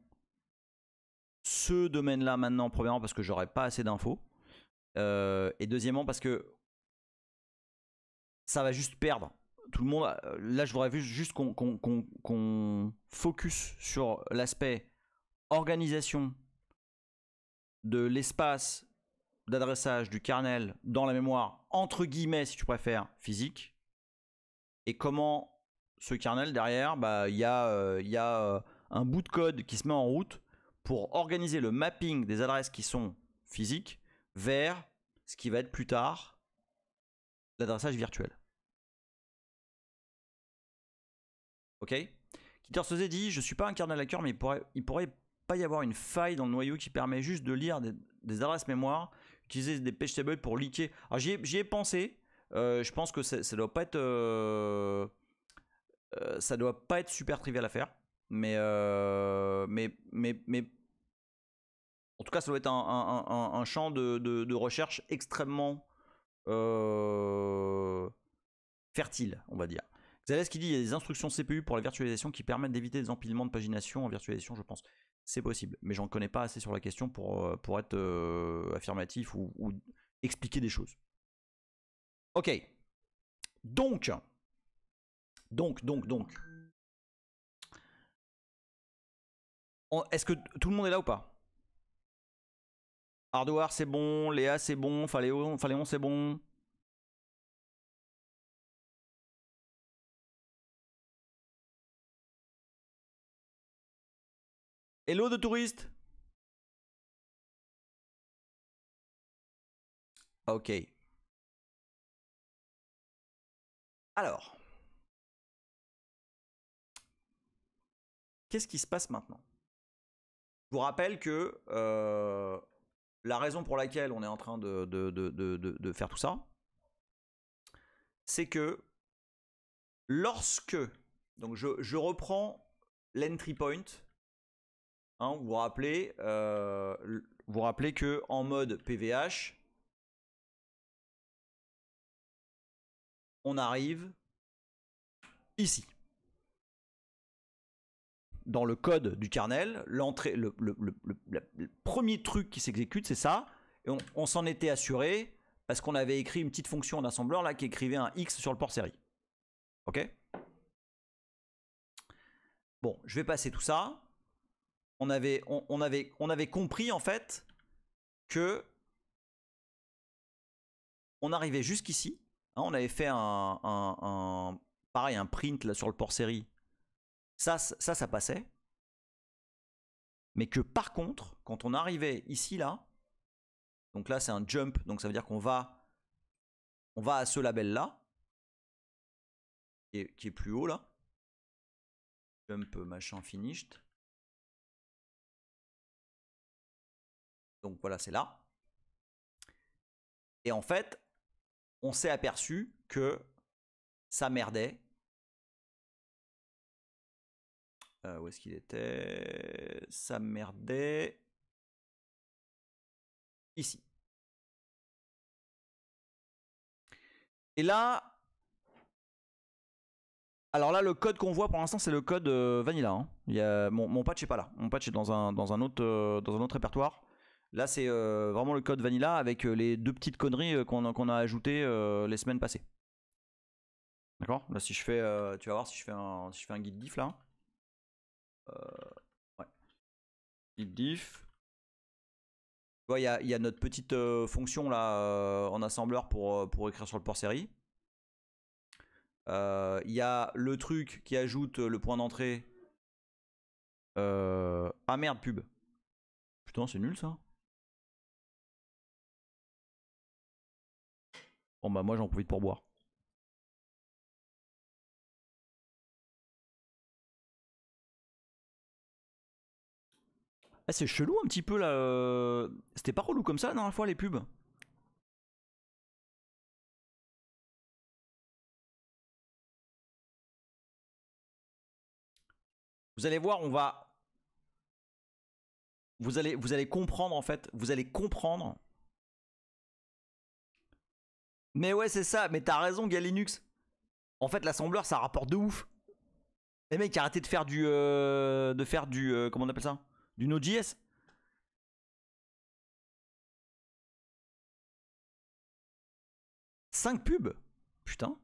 ce domaine-là maintenant, premièrement parce que j'aurais pas assez d'infos, et deuxièmement parce que ça va juste perdre. Tout le monde. Là, je voudrais juste qu'on focus sur l'aspect organisation de l'espace d'adressage du kernel dans la mémoire, entre guillemets, si tu préfères, physique, et comment ce kernel derrière, bah, y a un bout de code qui se met en route pour organiser le mapping des adresses qui sont physiques vers ce qui va être plus tard l'adressage virtuel. Ok? Kitter Sosé dit, je suis pas un kernel hacker, mais il pourrait pas y avoir une faille dans le noyau qui permet juste de lire des adresses mémoire, utiliser des page tables pour leaker. Alors j'y ai pensé. Je pense que ça doit pas être super trivial à faire, mais en tout cas ça doit être un champ de recherche extrêmement fertile, on va dire. Xales qui dit il y a des instructions CPU pour la virtualisation qui permettent d'éviter des empilements de pagination en virtualisation, je pense. C'est possible, mais j'en connais pas assez sur la question pour être affirmatif ou expliquer des choses. Ok. Donc. Est-ce que tout le monde est là ou pas? Hardware c'est bon, Léa c'est bon, Phaléon c'est bon. Hello de touristes. Ok. Alors. Qu'est-ce qui se passe maintenant? Je vous rappelle que la raison pour laquelle on est en train de faire tout ça, c'est que lorsque, donc je reprends l'entry point, hein, vous vous rappelez que en mode PVH, on arrive ici. Dans le code du kernel, l'entrée, le premier truc qui s'exécute, c'est ça. Et on s'en était assuré parce qu'on avait écrit une petite fonction en assembleur là qui écrivait un X sur le port série. Ok. Bon, je vais passer tout ça. On avait compris en fait que on arrivait jusqu'ici. Hein, on avait fait pareil, un print là sur le port série. Ça passait. Mais que par contre, quand on arrivait ici là, donc là c'est un jump, donc ça veut dire qu'on va à ce label là, qui est plus haut là. Jump machin finished. Donc voilà, c'est là. Et en fait, on s'est aperçu que ça merdait. Où est-ce qu'il était? Ça merdait ici. Et là, alors là, le code qu'on voit pour l'instant, c'est le code vanilla. Hein. Il y a, mon patch est pas là. Mon patch est dans un autre répertoire. Là, c'est vraiment le code vanilla avec les deux petites conneries qu'on a ajoutées les semaines passées. D'accord? Là, si je fais, tu vas voir si je fais un git diff là. Ouais. Git diff. Tu vois, il y a notre petite fonction là en assembleur pour écrire sur le port série. Il y a le truc qui ajoute le point d'entrée. Ah merde, pub. Putain, c'est nul ça. Bon bah moi j'en profite pour boire. Ah, c'est chelou un petit peu là. C'était pas relou comme ça la dernière fois les pubs. Vous allez voir, vous allez comprendre en fait. Vous allez comprendre. Mais ouais, c'est ça. Mais t'as raison, Galinux. En fait, l'assembleur, ça rapporte de ouf. Les mecs, arrêtez de faire du. Comment on appelle ça? Du Node.js. 5 pubs. Putain.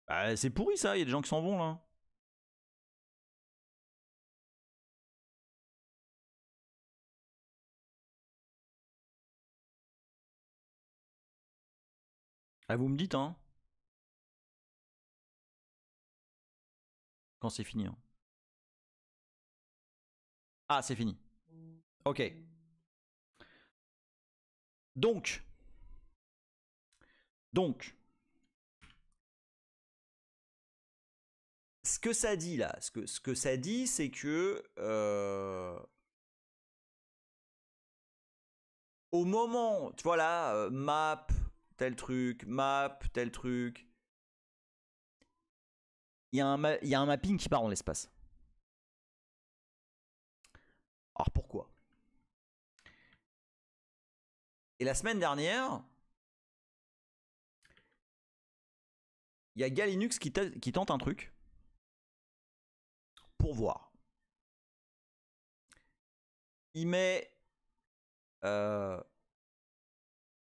Bah, c'est pourri ça, il y a des gens qui s'en vont là. Ah, vous me dites, hein. Quand c'est fini. Hein. Ah, c'est fini. Ok. Donc. ce que ça dit là, ce que ça dit, c'est que au moment, tu vois là, map, tel truc, il y a un mapping qui part dans l'espace. Alors pourquoi? Et la semaine dernière, il y a Galinux qui tente un truc pour voir. Il met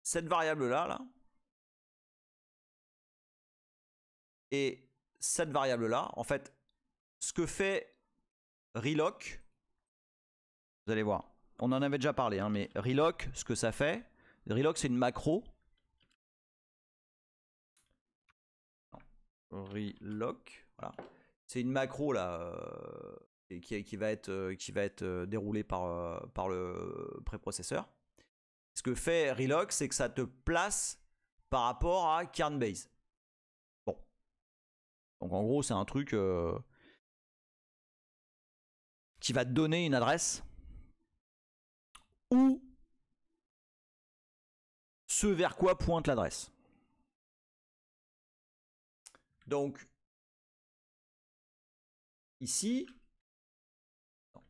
cette variable là, et cette variable là, en fait, ce que fait reloc, vous allez voir, on en avait déjà parlé, hein, mais reloc, ce que ça fait, reloc c'est une macro. Reloc, voilà, c'est une macro là qui va être déroulée par le préprocesseur. Ce que fait reloc, c'est que ça te place par rapport à kernbase. Bon, donc en gros c'est un truc qui va te donner une adresse ou ce vers quoi pointe l'adresse. Donc ici, on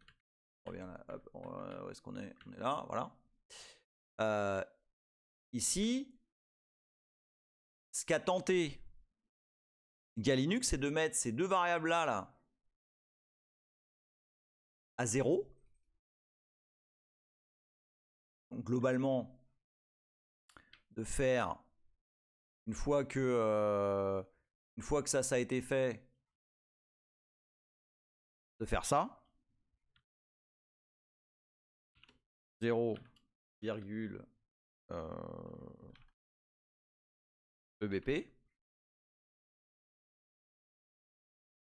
revient là, hop, où est-ce qu'on est? On est là, voilà. Ici, ce qu'a tenté Galinux, c'est de mettre ces deux variables là à 0. Donc globalement, de faire une fois que ça a été fait, de faire ça 0, EBP.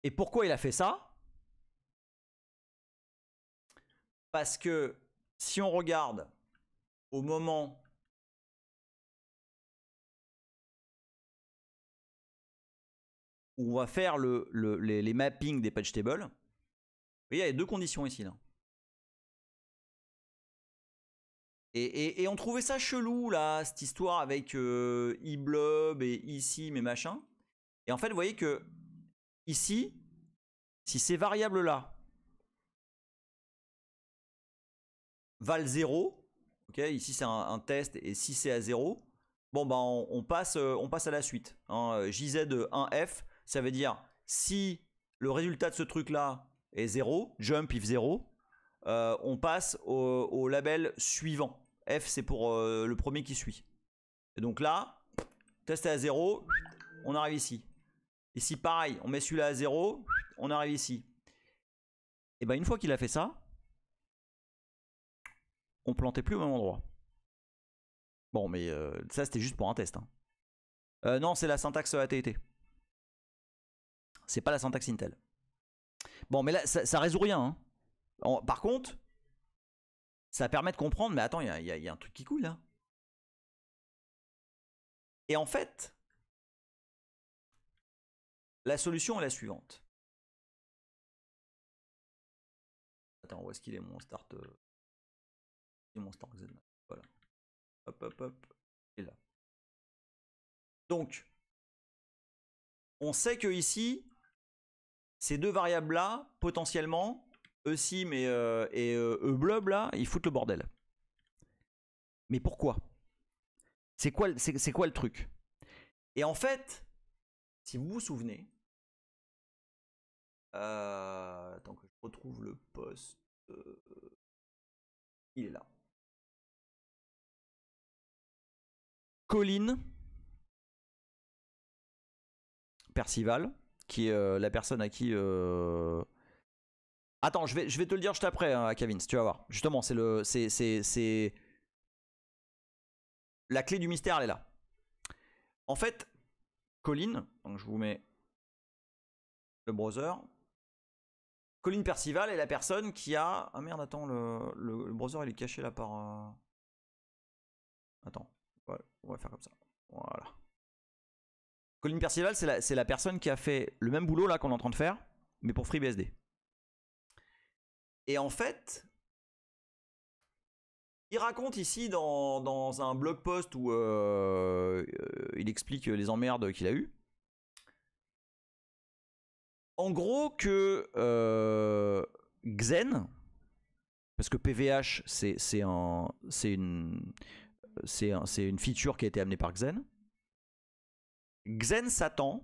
Et pourquoi il a fait ça? Parce que si on regarde au moment où on va faire les mappings des patch tables, vous voyez, il y a deux conditions ici là. Et on trouvait ça chelou là, cette histoire avec iblob et ici mais machin. Et en fait, vous voyez que ici, si ces variables là valent 0, ok, ici c'est un test, et si c'est à 0, bon bah on passe à la suite. Hein. JZ1F, ça veut dire si le résultat de ce truc là est 0, jump if 0, on passe au label suivant. F c'est pour le premier qui suit. Et donc là, test à 0, on arrive ici. Ici pareil, on met celui-là à 0, on arrive ici. Et bien une fois qu'il a fait ça, on plantait plus au même endroit. Bon mais ça c'était juste pour un test. Hein. Non, c'est la syntaxe AT&T. C'est pas la syntaxe Intel. Bon mais là ça résout rien. Hein. Par contre, ça permet de comprendre, mais attends, il y a un truc qui coule là. Et en fait, la solution est la suivante. Attends, où est-ce qu'il est mon start mon start Z. Voilà. Hop, hop, hop. Et là. Donc, on sait que ici, ces deux variables là, potentiellement, esim et eblob là, ils foutent le bordel. Mais pourquoi? C'est quoi le truc? Et en fait, si vous vous souvenez, attends que je retrouve le post. Il est là. Colin Percival, qui est la personne à qui... Attends, je vais te le dire juste après, hein, Kevin, tu vas voir. Justement, c'est la clé du mystère, elle est là. En fait, Colin, donc je vous mets le browser. Colin Percival est la personne qui a... Ah merde, attends, le browser il est caché là par... Attends, ouais, on va faire comme ça. Voilà. Colin Percival, c'est la personne qui a fait le même boulot là qu'on est en train de faire, mais pour FreeBSD. Et en fait, il raconte ici dans un blog post où il explique les emmerdes qu'il a eues. En gros que Xen, parce que PVH c'est une feature qui a été amenée par Xen. Xen s'attend,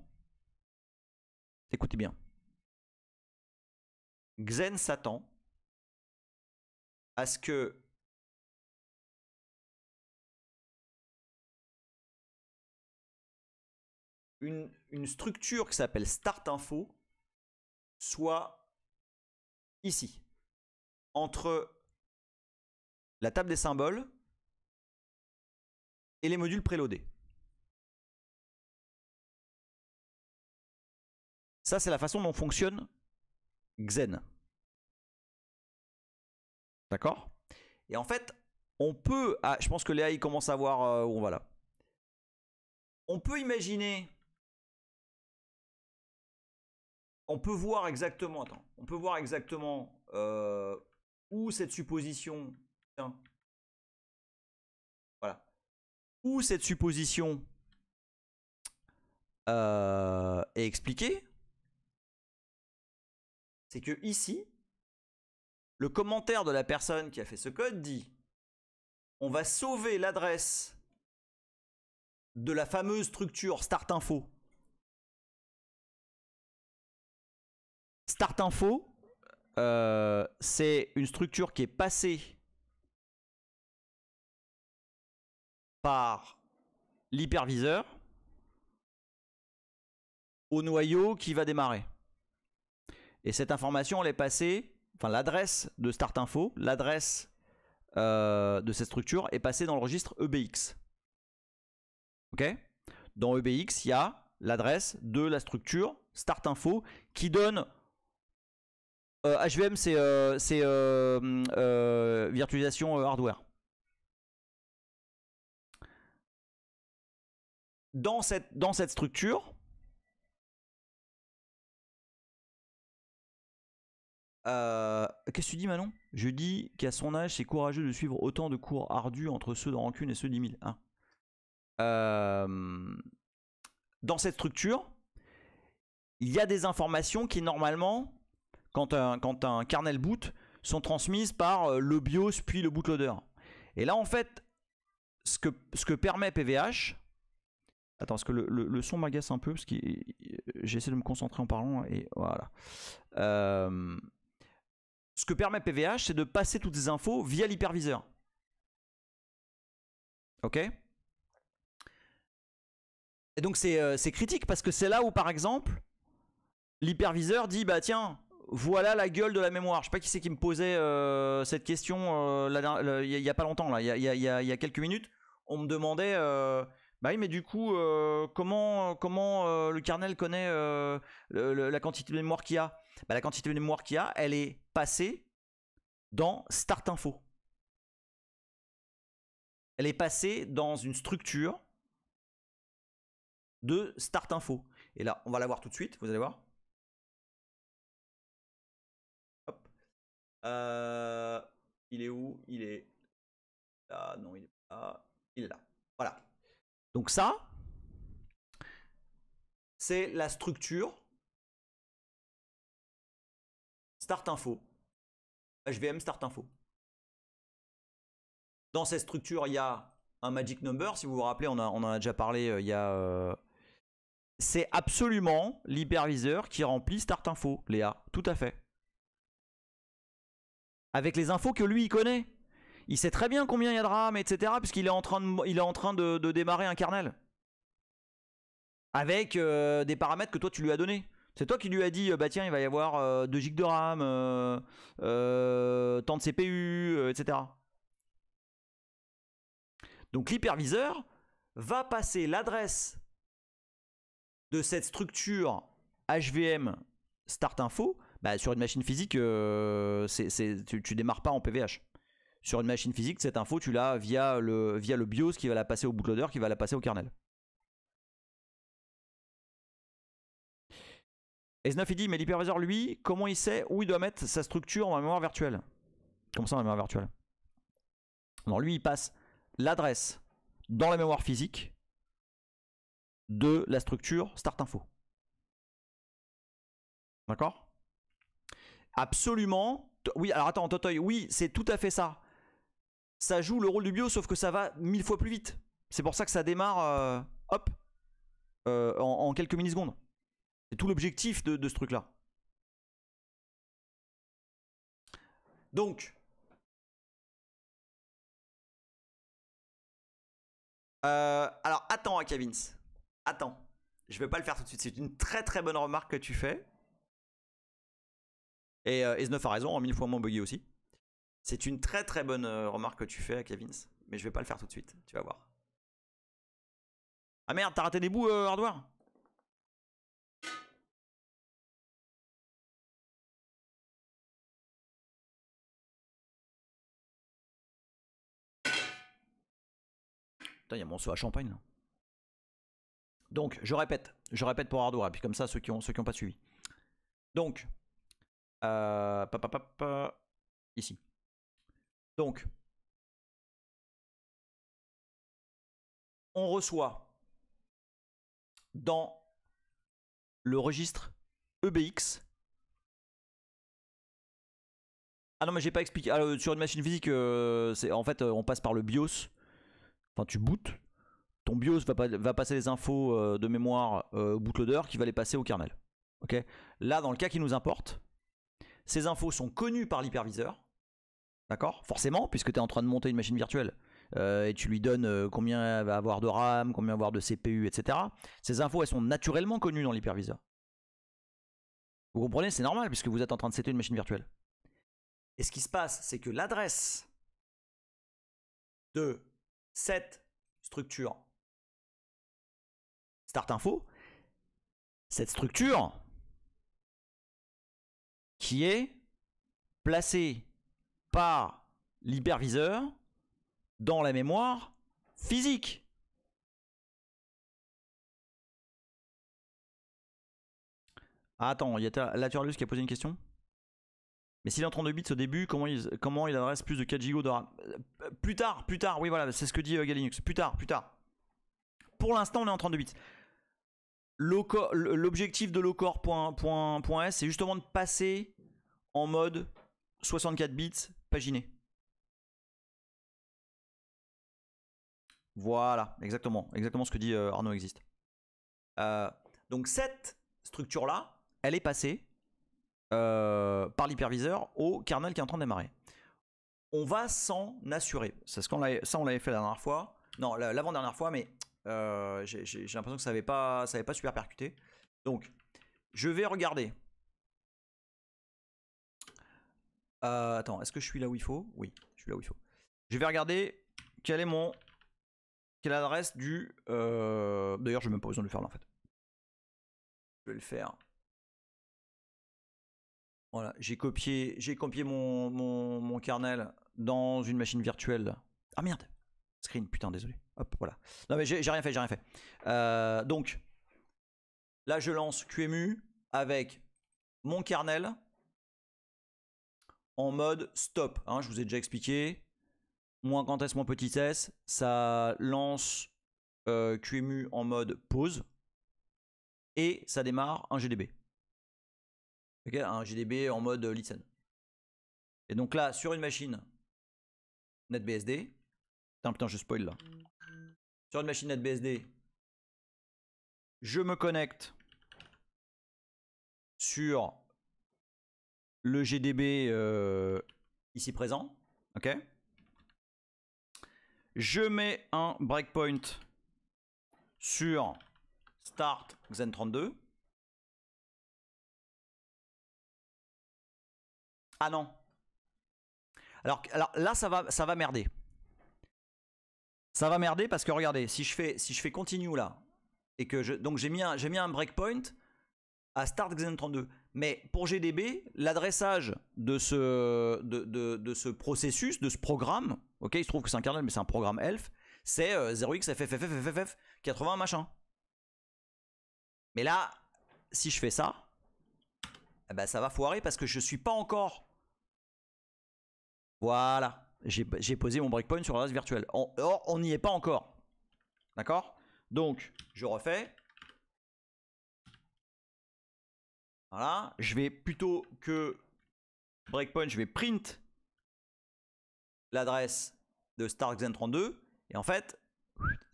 écoutez bien, Xen s'attend à ce que une structure qui s'appelle Start Info soit ici, entre la table des symboles et les modules préloadés. Ça, c'est la façon dont fonctionne Xen. D'accord? Et en fait, on peut... Ah, je pense que Léa, il commence à voir où on va là. On peut imaginer... On peut voir exactement... Attends. On peut voir exactement où cette supposition... Tiens. Voilà. Où cette supposition est expliquée. C'est que ici, le commentaire de la personne qui a fait ce code dit: on va sauver l'adresse de la fameuse structure Start Info. Start Info, c'est une structure qui est passée par l'hyperviseur au noyau qui va démarrer. Et cette information, elle est passée, enfin l'adresse de Start Info, l'adresse de cette structure est passée dans le registre EBX. Ok? Dans EBX, il y a l'adresse de la structure Start Info qui donne... HVM, c'est virtualisation hardware. Dans cette structure, qu'est-ce que tu dis, Manon? Je dis qu'à son âge, c'est courageux de suivre autant de cours ardus entre ceux de rancune et ceux d'10 000. Hein. Dans cette structure, il y a des informations qui, normalement, quand un kernel boot, sont transmises par le BIOS puis le bootloader. Et là, en fait, ce que permet PVH... Attends, parce que le son m'agace un peu, parce que j'essaie de me concentrer en parlant, et voilà. Ce que permet PVH, c'est de passer toutes ces infos via l'hyperviseur. Ok? Et donc c'est critique, parce que c'est là où, par exemple, l'hyperviseur dit, bah tiens, voilà la gueule de la mémoire. Je sais pas qui c'est qui me posait cette question il y a pas longtemps, là, il y a quelques minutes. On me demandait... bah oui, mais du coup, comment le kernel connaît la quantité de mémoire qu'il y a? Bah, la quantité de mémoire qu'il y a, elle est passée dans Start Info. Elle est passée dans une structure de Start Info. Et là, on va la voir tout de suite, vous allez voir. Hop. Il est où? Il est là. Non, il est là. Il est là. Voilà. Donc ça, c'est la structure Start Info. HVM Start Info. Dans cette structure, il y a un magic number. Si vous vous rappelez, on en a déjà parlé. Il y a... c'est absolument l'hyperviseur qui remplit Start Info, Léa. Tout à fait. Avec les infos que lui, il connaît. Il sait très bien combien il y a de RAM, etc. Puisqu'il est en train de démarrer un kernel. Avec des paramètres que toi, tu lui as donnés. C'est toi qui lui as dit, bah tiens, il va y avoir 2 GB de RAM, tant de CPU, etc. Donc l'hyperviseur va passer l'adresse de cette structure HVM Start Info bah, sur une machine physique. Tu démarres pas en PVH. Sur une machine physique, cette info, tu l'as via le BIOS qui va la passer au bootloader, qui va la passer au kernel. S9 il dit, mais l'hyperviseur, lui, comment il sait où il doit mettre sa structure dans la mémoire virtuelle? Comment ça dans la mémoire virtuelle? Alors lui, il passe l'adresse dans la mémoire physique de la structure start info. D'accord? Absolument. Oui, alors attends, Totoy, oui, c'est tout à fait ça. Ça joue le rôle du BIOS, sauf que ça va 1000 fois plus vite. C'est pour ça que ça démarre, hop, en quelques millisecondes. C'est tout l'objectif de ce truc-là. Donc, alors attends, Kevins. Attends, je vais pas le faire tout de suite. C'est une très très bonne remarque que tu fais. Et S9 a raison, en 1000 fois moins buggy aussi. C'est une très très bonne remarque que tu fais, Kevins. Mais je vais pas le faire tout de suite, tu vas voir. Ah merde, t'as raté des bouts hardware? Putain, il y a mon seau à champagne là. Donc, je répète pour hardware, et puis comme ça, ceux qui ont pas suivi. Donc, ici. Donc, on reçoit dans le registre EBX. Ah non, mais j'ai pas expliqué. Alors, sur une machine physique, en fait, on passe par le BIOS. Enfin, tu bootes. Ton BIOS va passer les infos de mémoire au bootloader qui va les passer au kernel. Okay. Là, dans le cas qui nous importe, ces infos sont connues par l'hyperviseur. D'accord? Forcément, puisque tu es en train de monter une machine virtuelle et tu lui donnes combien elle va avoir de RAM, combien elle va avoir de CPU, etc. Ces infos, elles sont naturellement connues dans l'hyperviseur. Vous comprenez? C'est normal puisque vous êtes en train de setter une machine virtuelle. Et ce qui se passe, c'est que l'adresse de cette structure start info, cette structure qui est placée par l'hyperviseur dans la mémoire physique. Ah, attends, il y a Laturalus qui a posé une question. Mais s'il est en 32 bits au début, comment il adresse plus de 4 Go de RAM? Plus tard, oui voilà, c'est ce que dit Galinux. Plus tard. Pour l'instant, on est en 32 bits. L'objectif de lowcore.s, c'est justement de passer en mode 64 bits paginé. Voilà, exactement ce que dit Arnaud existe. Donc cette structure-là, elle est passée par l'hyperviseur au kernel qui est en train de démarrer. On va s'en assurer. Ça, on l'avait fait la dernière fois. Non, l'avant-dernière fois, mais j'ai l'impression que ça n'avait pas super percuté. Donc, je vais regarder. Attends, est-ce que je suis là où il faut? Oui, je suis là où il faut. Je vais regarder quelle adresse du... D'ailleurs, je n'ai même pas besoin de le faire là en fait. Je vais le faire. Voilà, j'ai copié mon kernel dans une machine virtuelle. Ah merde, screen, putain, désolé. Hop, voilà. Non mais j'ai rien fait. Donc, là je lance QEMU avec mon kernel en mode stop. Hein, je vous ai déjà expliqué. Moins grand S, moins petit s, ça lance QEMU en mode pause et ça démarre un GDB. Okay, un GDB en mode listen. Et donc là, sur une machine NetBSD, putain, je spoil là. Sur une machine NetBSD, je me connecte sur le GDB ici présent. Ok. Je mets un breakpoint sur start Xen32. Ah non. Alors là, ça va merder. Ça va merder parce que regardez, si je fais continue là, et que donc j'ai mis un breakpoint à start Xen32. Mais pour GDB, l'adressage de ce processus, de ce programme, ok, il se trouve que c'est un kernel, mais c'est un programme ELF, c'est 0xFFFFFF80 machin. Mais là, si je fais ça, eh ben, ça va foirer parce que je suis pas encore. Voilà. J'ai posé mon breakpoint sur l'adresse virtuelle. On n'y est pas encore. D'accord? Donc, je refais. Voilà. Je vais plutôt que breakpoint, je vais print l'adresse de StartXen32. Et en fait,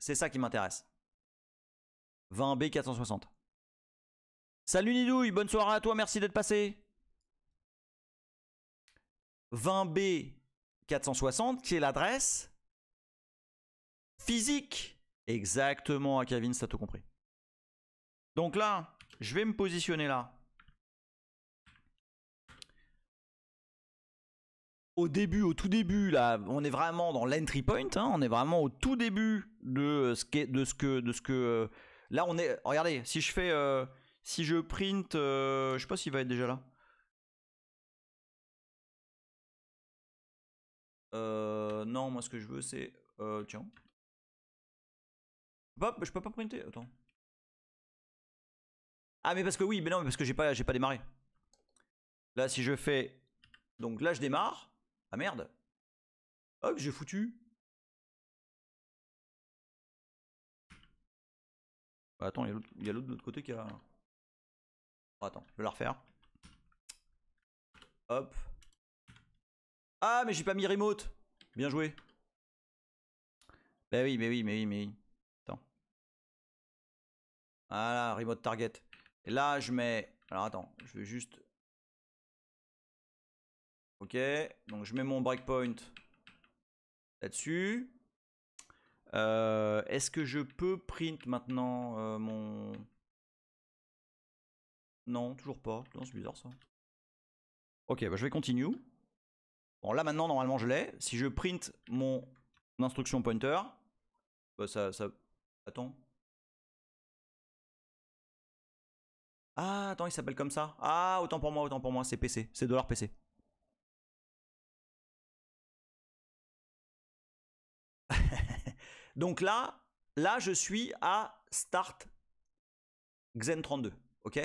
c'est ça qui m'intéresse. 20B460. Salut Nidouille, bonne soirée à toi, merci d'être passé. 20B460 qui est l'adresse physique. Exactement, Kevin, ça tout compris. Donc là, je vais me positionner là. Au début, au tout début, là, on est vraiment dans l'entry point. Hein, on est vraiment au tout début de ce que. Là, on est. Regardez, si je fais, si je print, je sais pas s'il va être déjà là. Non, moi, ce que je veux, c'est, tiens. Je peux pas printer. Attends. Ah, mais parce que oui, mais non, mais parce que j'ai pas démarré. Là, si je fais, donc là, je démarre. Ah merde. Hop, j'ai foutu. Attends, il y a l'autre de l'autre côté qui a. Attends, je vais la refaire. Hop. Ah, mais j'ai pas mis remote. Bien joué. Bah oui, mais oui, mais oui, mais oui. Attends. Voilà, remote target. Et là, je mets. Alors attends, je vais juste. Ok. Donc je mets mon breakpoint là-dessus. Est-ce que je peux print maintenant mon. Non, toujours pas. Non, c'est bizarre ça. Ok, bah je vais continue. Bon, là maintenant, normalement, je l'ai. Si je print mon instruction pointer, bah ça. Attends. Ah, attends, il s'appelle comme ça. Ah, autant pour moi, c'est PC. C'est $PC. Donc là, je suis à Start Xen32. Ok?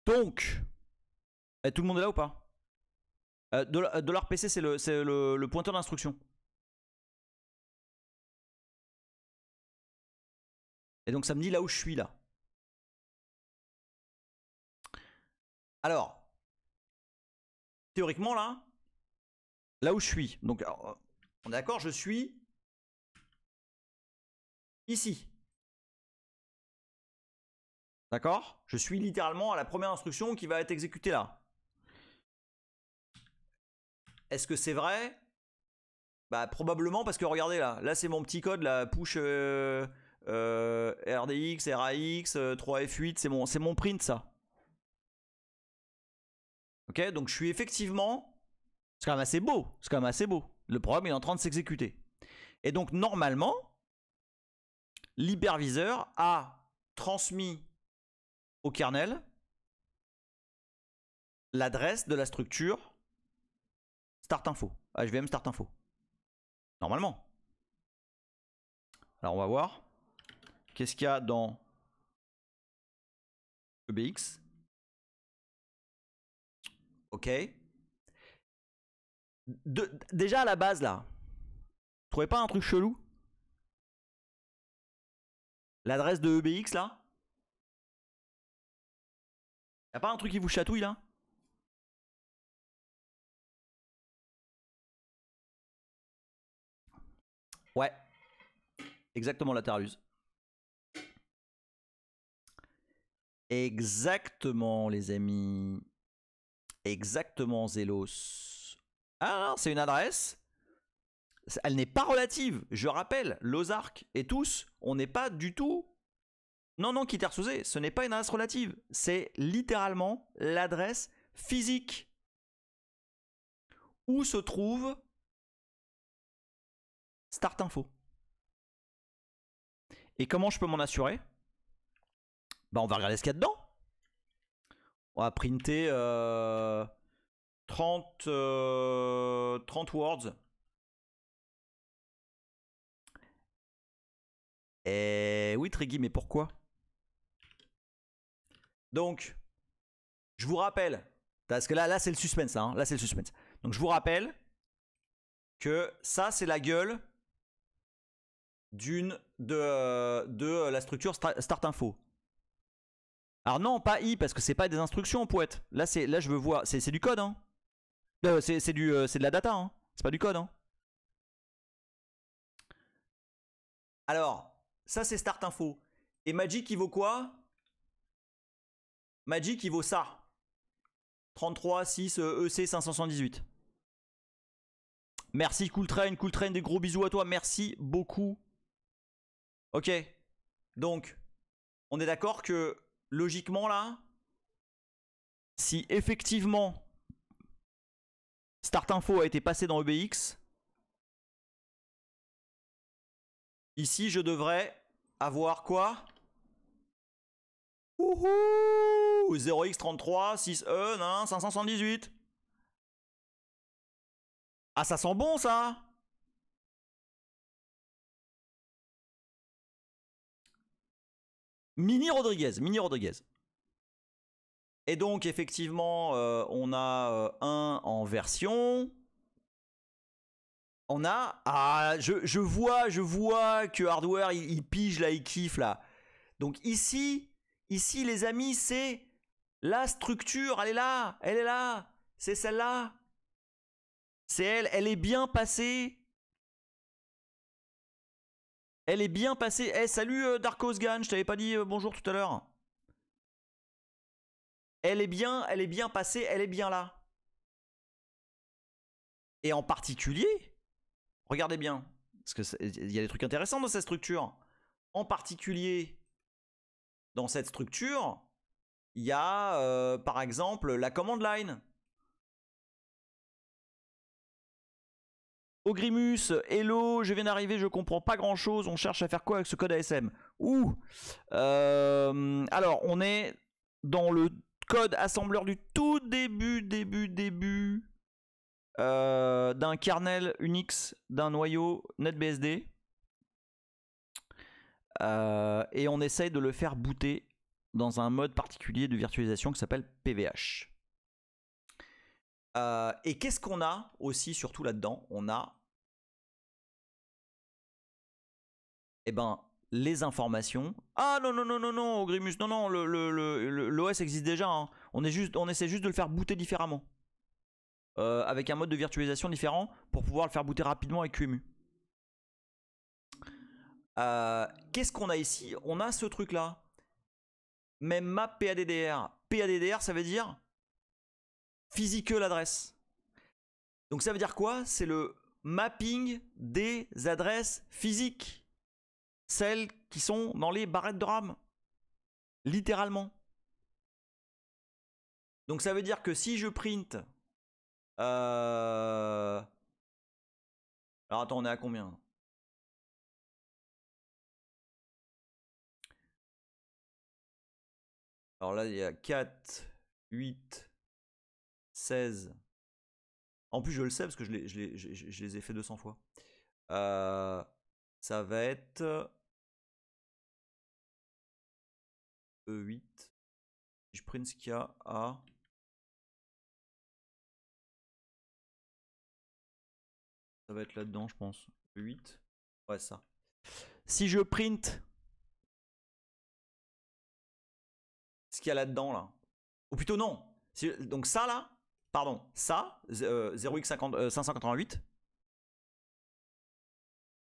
Donc, tout le monde est là ou pas? $PC, c'est le pointeur d'instruction. Et donc, ça me dit là où je suis là. Alors, théoriquement, là où je suis. Donc, alors, on est d'accord, je suis ici. D'accord? Je suis littéralement à la première instruction qui va être exécutée là. Est-ce que c'est vrai? Bah probablement parce que regardez là c'est mon petit code, la push RDX, RAX, 3F8, c'est mon print ça. Ok, donc je suis effectivement, c'est quand même assez beau, c'est quand même assez beau. Le programme est en train de s'exécuter. Et donc normalement, l'hyperviseur a transmis au kernel l'adresse de la structure start info, HVM start info. Normalement. Alors on va voir. Qu'est-ce qu'il y a dans EBX? Ok. Déjà à la base là, vous trouvez pas un truc chelou? L'adresse de EBX là? Y'a pas un truc qui vous chatouille là? Ouais. Exactement, la Terraluse. Exactement, les amis. Exactement, Zelos. Ah, c'est une adresse. Elle n'est pas relative. Je rappelle, Lozark et tous, on n'est pas du tout. Non, non, Kitersouze, ce n'est pas une adresse relative. C'est littéralement l'adresse physique où se trouve Start Info. Et comment je peux m'en assurer? Bah, on va regarder ce qu'il y a dedans. On va printer 30 words. Et oui, Triggy, mais pourquoi? Donc, je vous rappelle, parce que là c'est le suspense, hein, là c'est le suspense. Donc je vous rappelle que ça c'est la gueule de la structure Start Info. Alors non, pas I, parce que c'est pas des instructions, poète. Là je veux voir, c'est du code, hein. C'est de la data, hein. C'est pas du code, hein. Alors, ça c'est Start Info. Et Magic il vaut quoi? Magic il vaut ça. 33 6 EC 578. Merci Cooltrain, des gros bisous à toi, merci beaucoup. Ok, donc on est d'accord que logiquement là, si effectivement Start Info a été passé dans EBX, ici je devrais avoir quoi? 0x33 6E 578. Ah, ça sent bon ça. Mini Rodriguez. Et donc effectivement on a un en version. On a... Ah, je vois que Hardware il pige là, il kiffe là. Donc ici les amis, c'est la structure, elle est là, c'est celle-là. C'est elle est bien passée. Elle est bien passée. Eh, salut Darkosgan, je t'avais pas dit bonjour tout à l'heure. Elle est bien passée, elle est bien là. Et en particulier, regardez bien, parce qu'il y a des trucs intéressants dans cette structure. En particulier, dans cette structure, il y a par exemple la command line. Ogrimus, hello, je viens d'arriver, je comprends pas grand chose, on cherche à faire quoi avec ce code ASM? Alors, on est dans le code assembleur du tout début d'un kernel Unix, d'un noyau NetBSD. Et on essaye de le faire booter dans un mode particulier de virtualisation qui s'appelle PVH. Et qu'est-ce qu'on a aussi surtout là-dedans? On a les informations. Ah non, Ogrimus, non, l'OS existe déjà, hein. On essaie juste de le faire booter différemment. Avec un mode de virtualisation différent pour pouvoir le faire booter rapidement avec QEMU. Qu'est-ce qu'on a ici? On a ce truc là. Même map PADDR. PADDR, ça veut dire physical address. Donc ça veut dire quoi? C'est le mapping des adresses physiques. Celles qui sont dans les barrettes de RAM. Littéralement. Donc ça veut dire que si je print... Alors attends, on est à combien? Alors là, il y a 4, 8, 16. En plus, je le sais parce que je les ai fait 200 fois. Ça va être E8. Je print ce qu'il y a à... Ça va être là-dedans, je pense. E8. Ouais, ça. Si je print ce qu'il y a là-dedans, là. Ou plutôt non. Donc ça, là. Pardon. Ça, 0x588.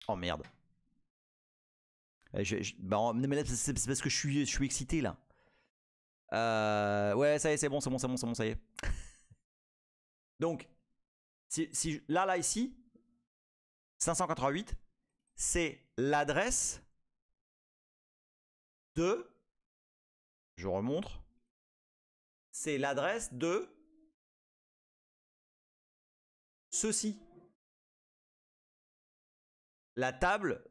Oh merde. Mais là, c'est parce que je suis excité, là. Ouais, ça y est, c'est bon, ça y est. Donc, là, ici, 588, c'est l'adresse de... Je remonte. C'est l'adresse de ceci. La table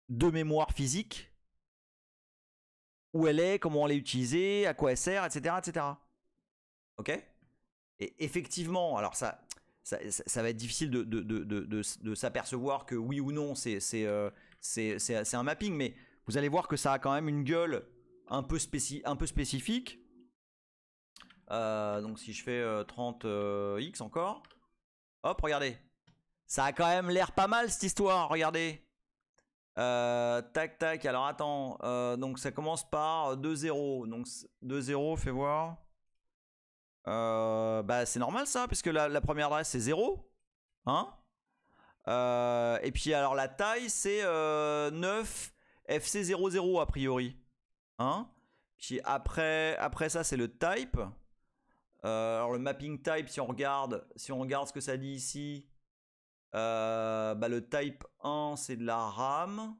de mémoire physique. Où elle est, comment on l'a utilisée, à quoi elle sert, etc. Ok? Et effectivement, alors ça va être difficile de s'apercevoir que oui ou non c'est un mapping, mais vous allez voir que ça a quand même une gueule un peu spécifique. Donc si je fais 30x encore. Hop, regardez. Ça a quand même l'air pas mal cette histoire, regardez. Tac, tac, alors attends. Donc ça commence par 2-0. Donc 2-0, fais voir. Bah c'est normal ça, puisque la première adresse c'est 0. Hein, et puis alors la taille c'est 9 FC00 a priori. Hein, puis après ça c'est le type. Alors le mapping type, si on regarde ce que ça dit ici, bah le type 1 c'est de la RAM,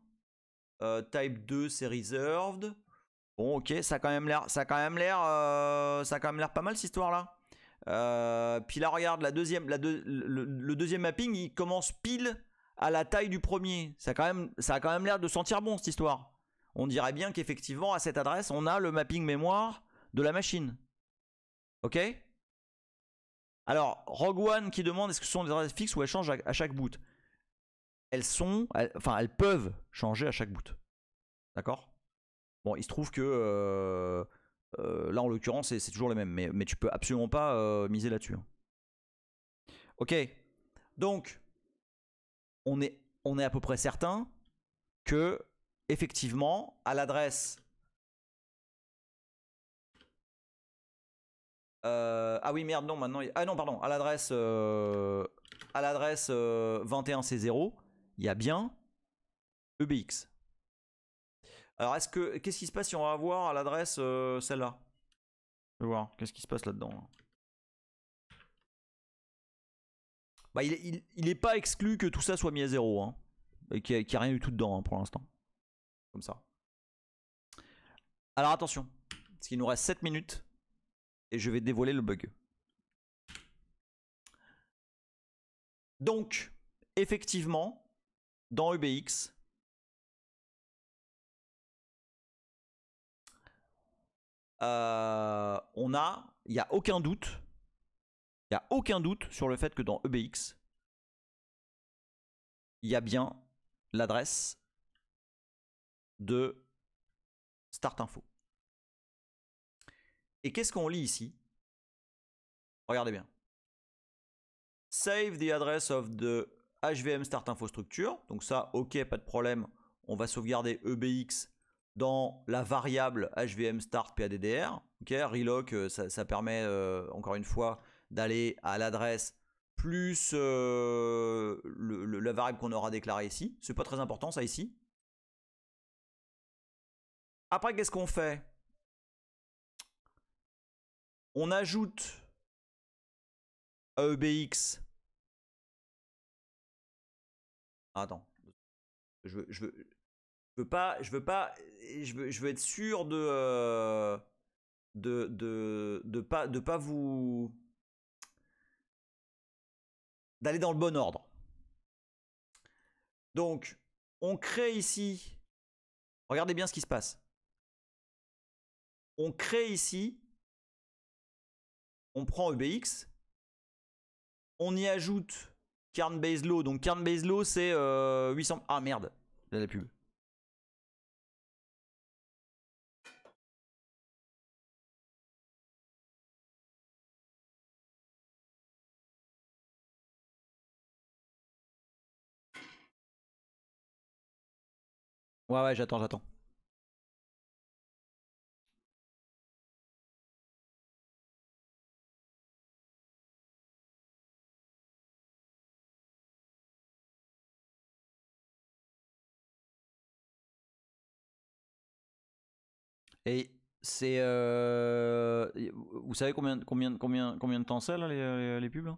type 2 c'est reserved. Bon ok, ça a quand même l'air pas mal cette histoire là. Puis là regarde le deuxième mapping, il commence pile à la taille du premier. Ça a quand même l'air de sentir bon cette histoire. On dirait bien qu'effectivement à cette adresse on a le mapping mémoire de la machine. Ok. Alors, Rogue One qui demande est-ce que ce sont des adresses fixes ou elles changent à chaque boot. Elles peuvent changer à chaque boot. D'accord. Bon, il se trouve que là en l'occurrence c'est toujours les mêmes, mais tu peux absolument pas miser là-dessus. Ok. Donc, on est à peu près certain que effectivement à l'adresse ah oui merde non maintenant ah non pardon à l'adresse 21C0 il y a bien EBX. Alors qu'est-ce qui se passe si on va voir à l'adresse celle-là? Je vais voir qu'est-ce qui se passe là-dedans. Bah il est pas exclu que tout ça soit mis à 0 hein, et qu'il n'y a rien du tout dedans hein, pour l'instant. Comme ça. Alors attention, parce qu'il nous reste 7 minutes et je vais dévoiler le bug. Donc, effectivement, dans EBX, il n'y a aucun doute. Il n'y a aucun doute sur le fait que dans EBX, il y a bien l'adresse de Start Info. Et qu'est-ce qu'on lit ici? Regardez bien. Save the address of the HVM Start Info structure. Donc ça, ok, pas de problème. On va sauvegarder EBX dans la variable HVM Start PADDR. Ok, relock, ça permet encore une fois d'aller à l'adresse plus la variable qu'on aura déclarée ici. C'est pas très important ça ici. Après, qu'est-ce qu'on fait? On ajoute à EBX. Attends. Je veux être sûr de pas vous d'aller dans le bon ordre. Donc, on crée ici. Regardez bien ce qui se passe. On crée ici. On prend EBX. On y ajoute Kern Base Law. Donc Kern Base Law c'est 800. Ah merde, il y a la pub. Ouais, j'attends. Et c'est vous savez combien de temps c'est là les pubs là?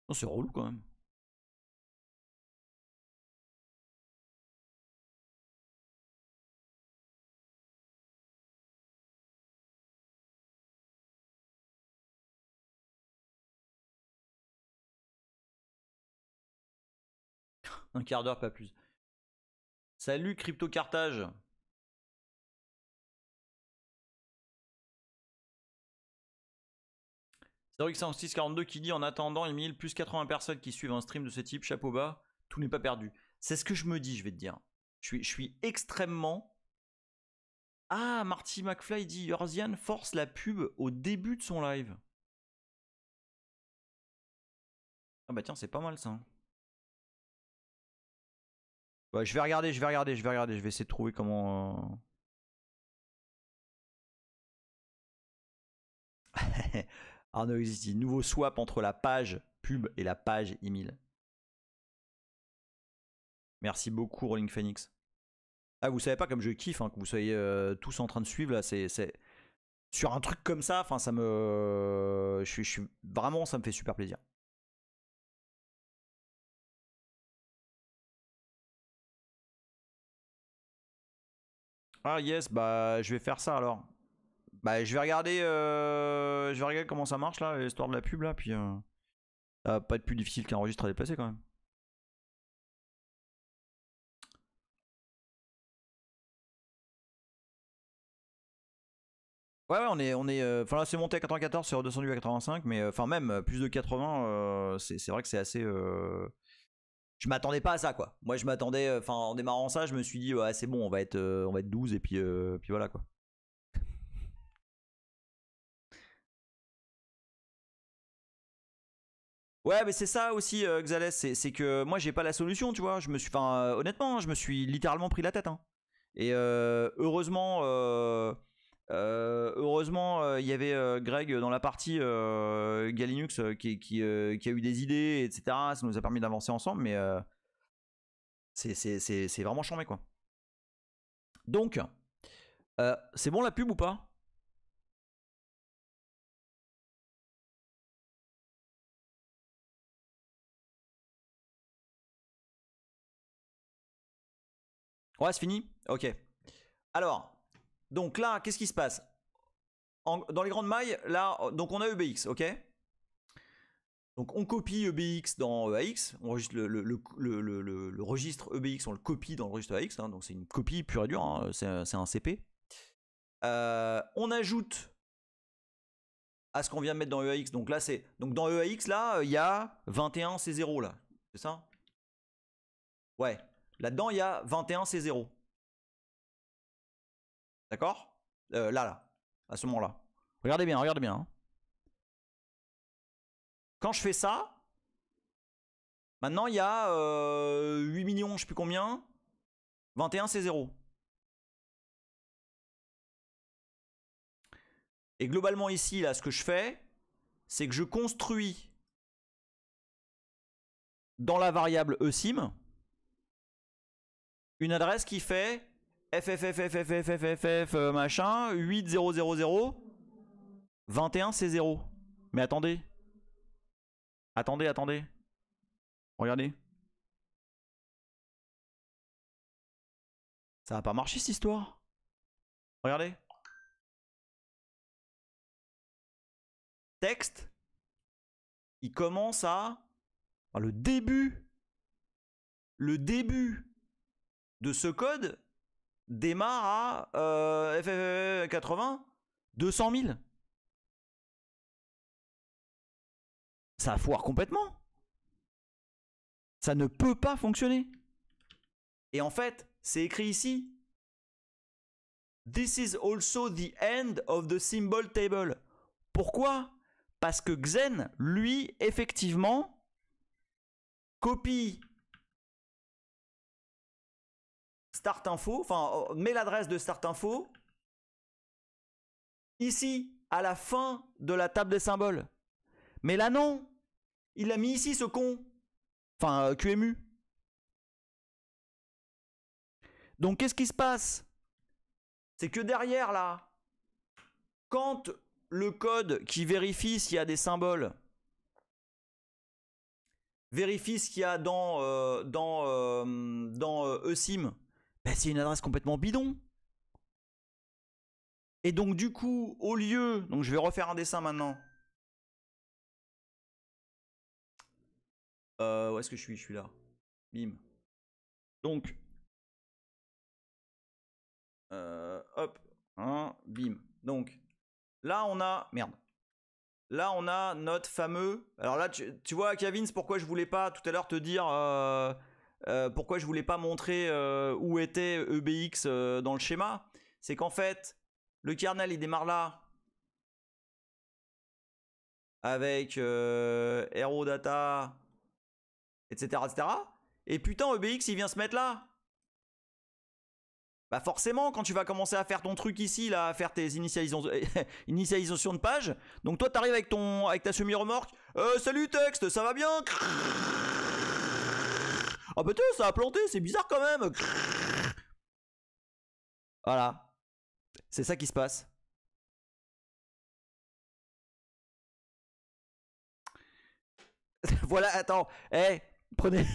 Oh, c'est relou quand même. Un quart d'heure, pas plus. Salut Crypto Cartage. X642 qui dit en attendant Emile, plus 80 personnes qui suivent un stream de ce type, chapeau bas, tout n'est pas perdu. C'est ce que je me dis, je vais te dire. Je suis extrêmement Ah, Marty McFly dit Urzian force la pub au début de son live. Ah bah tiens, c'est pas mal ça. Bah, je vais regarder, je vais essayer de trouver comment... Arnaud dit nouveau swap entre la page pub et la page email. Merci beaucoup Rolling Phoenix. Ah, vous savez pas comme je kiffe hein, que vous soyez tous en train de suivre là, c'est sur un truc comme ça, enfin ça me je suis vraiment ça me fait super plaisir. Ah yes, bah je vais faire ça alors. Bah je vais regarder comment ça marche là, l'histoire de la pub là, puis ça va pas être plus difficile qu'un registre à déplacer quand même. Ouais, on est, enfin là c'est monté à 94, c'est redescendu à 85, mais enfin même plus de 80, c'est vrai que c'est assez. Je m'attendais pas à ça quoi. Moi je m'attendais, enfin en démarrant ça, je me suis dit ouais c'est bon, on va être 12 et puis voilà quoi. Ouais, mais c'est ça aussi, Xalès, c'est que moi j'ai pas la solution, tu vois. Je me suis, enfin, honnêtement, je me suis littéralement pris la tête. Hein. Et heureusement, il y avait Greg dans la partie Galinux qui a eu des idées, etc. Ça nous a permis d'avancer ensemble, mais c'est vraiment chambé, quoi. Donc, c'est bon la pub ou pas? Ouais, c'est fini? Ok. Alors, donc là, qu'est-ce qui se passe? Dans les grandes mailles, là, donc on a EBX, ok? Donc on copie EBX dans EAX, on enregistre le registre EBX, on le copie dans le registre EAX, hein, donc c'est une copie pure et dure, hein, c'est un CP. On ajoute à ce qu'on vient de mettre dans EAX, donc là c'est. Donc dans EAX, là, il y a 21 C0 là, c'est ça? Ouais. Là-dedans, il y a 21 C0. D'accord? Là, à ce moment-là. Regardez bien, regardez bien. Hein. Quand je fais ça, maintenant il y a 8 millions, je sais plus combien. 21 C0. Et globalement ici, là, ce que je fais, c'est que je construis dans la variable eSIM une adresse qui fait ffffffffff machin 8000 21C0. Mais attendez. Attendez. Regardez. Ça va pas marcher cette histoire. Regardez. Texte. Il commence à... Enfin, le début de ce code démarre à FFF80 200 000. Ça foire complètement. Ça ne peut pas fonctionner. Et en fait, c'est écrit ici. This is also the end of the symbol table. Pourquoi? Parce que Xen, lui, effectivement, copie start info, enfin, met l'adresse de start info ici, à la fin de la table des symboles. Mais là, non. Il l'a mis ici, ce con. Enfin, QEMU. Donc, qu'est-ce qui se passe? C'est que derrière, là, quand le code qui vérifie s'il y a des symboles vérifie ce qu'il y a dans eSIM, ben c'est une adresse complètement bidon. Et donc du coup, au lieu, donc je vais refaire un dessin maintenant. Où est-ce que je suis? Je suis là. Bim. Donc, hop, hein, bim. Donc, là on a, merde. Là on a notre fameux. Alors là, tu vois, Kevin, c'est pourquoi je voulais pas tout à l'heure te dire. Pourquoi je voulais pas montrer où était EBX dans le schéma. c'est qu'en fait, le kernel il démarre là avec Hero Data, etc., etc. Et putain, EBX il vient se mettre là. Bah forcément, quand tu vas commencer à faire ton truc ici, là, à faire tes initialisations de page, donc toi t'arrives avec ta semi-remorque, salut texte, ça va bien? Ah putain, ça a planté, c'est bizarre quand même. Voilà, c'est ça qui se passe. Voilà, attends, prenez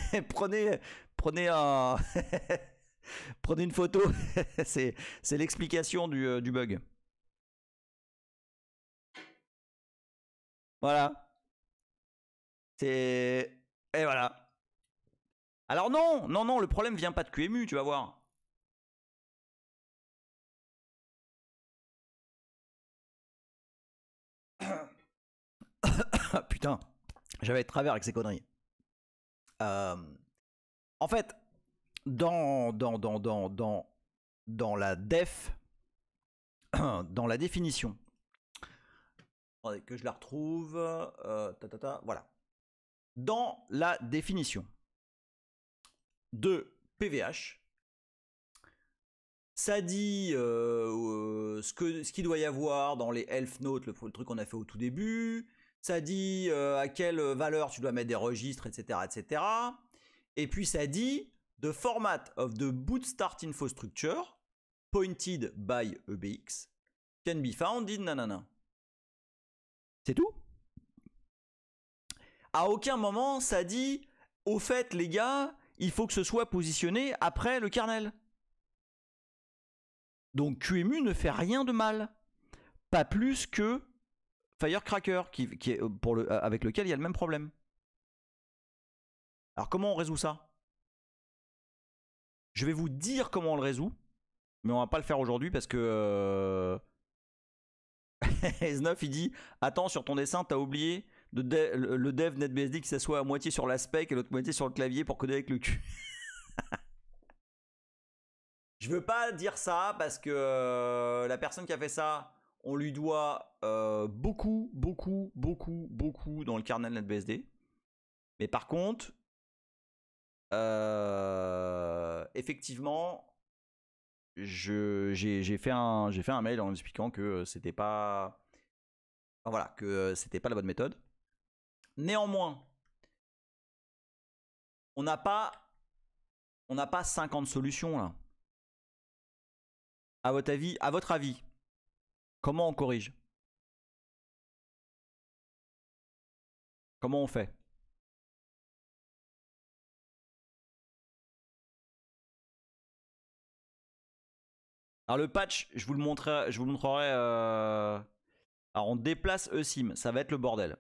un... prenez une photo, c'est l'explication du bug. Voilà. Et voilà. Alors non, non, non, le problème vient pas de QEMU, tu vas voir. Putain, j'avais être travers avec ces conneries. En fait, dans la def, dans la définition, attendez que je la retrouve, voilà. Dans la définition de PVH, ça dit ce qu'il doit y avoir dans les elf notes, le truc qu'on a fait au tout début. Ça dit à quelle valeur tu dois mettre des registres, etc., etc. Et puis ça dit the format of the boot start infrastructure pointed by EBX can be found in nanana. C'est tout. À aucun moment ça dit au fait les gars, il faut que ce soit positionné après le kernel. Donc QEMU ne fait rien de mal. Pas plus que Firecracker qui est avec lequel il y a le même problème. Alors comment on résout ça? Je vais vous dire comment on le résout, mais on va pas le faire aujourd'hui parce que S9 il dit attends, sur ton dessin t'as oublié le dev NetBSD qui s'assoit à moitié sur la spec et l'autre moitié sur le clavier pour coder avec le cul. Je veux pas dire ça parce que la personne qui a fait ça, on lui doit beaucoup dans le kernel NetBSD. Mais par contre, effectivement, j'ai fait un mail en expliquant que c'était pas, enfin, voilà, que c'était pas la bonne méthode. Néanmoins, on n'a pas 50 solutions là. À votre avis, comment on corrige? Comment on fait? Alors le patch, je vous le montrerai. Alors on déplace eSIM, ça va être le bordel.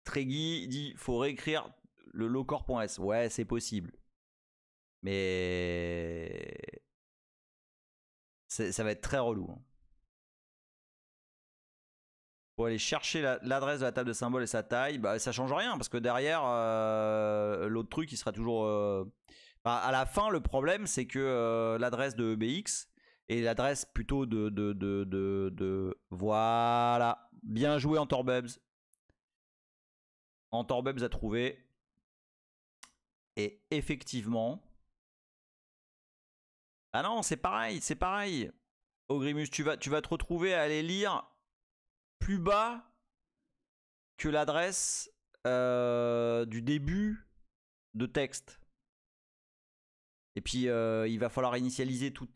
Tregui dit faut réécrire le lowcore.s. Ouais, c'est possible. Mais ça va être très relou. Hein. Faut aller chercher l'adresse de la table de symboles et sa taille. Bah ça change rien parce que derrière l'autre truc il sera toujours. À la fin le problème c'est que l'adresse de EBX et l'adresse plutôt voilà. Bien joué Antorbubs. Antorbubs a trouvé. Et effectivement. Ah non, c'est pareil, c'est pareil. Ogrimus, tu vas te retrouver à aller lire plus bas que l'adresse du début de texte. Et puis il va falloir initialiser tout.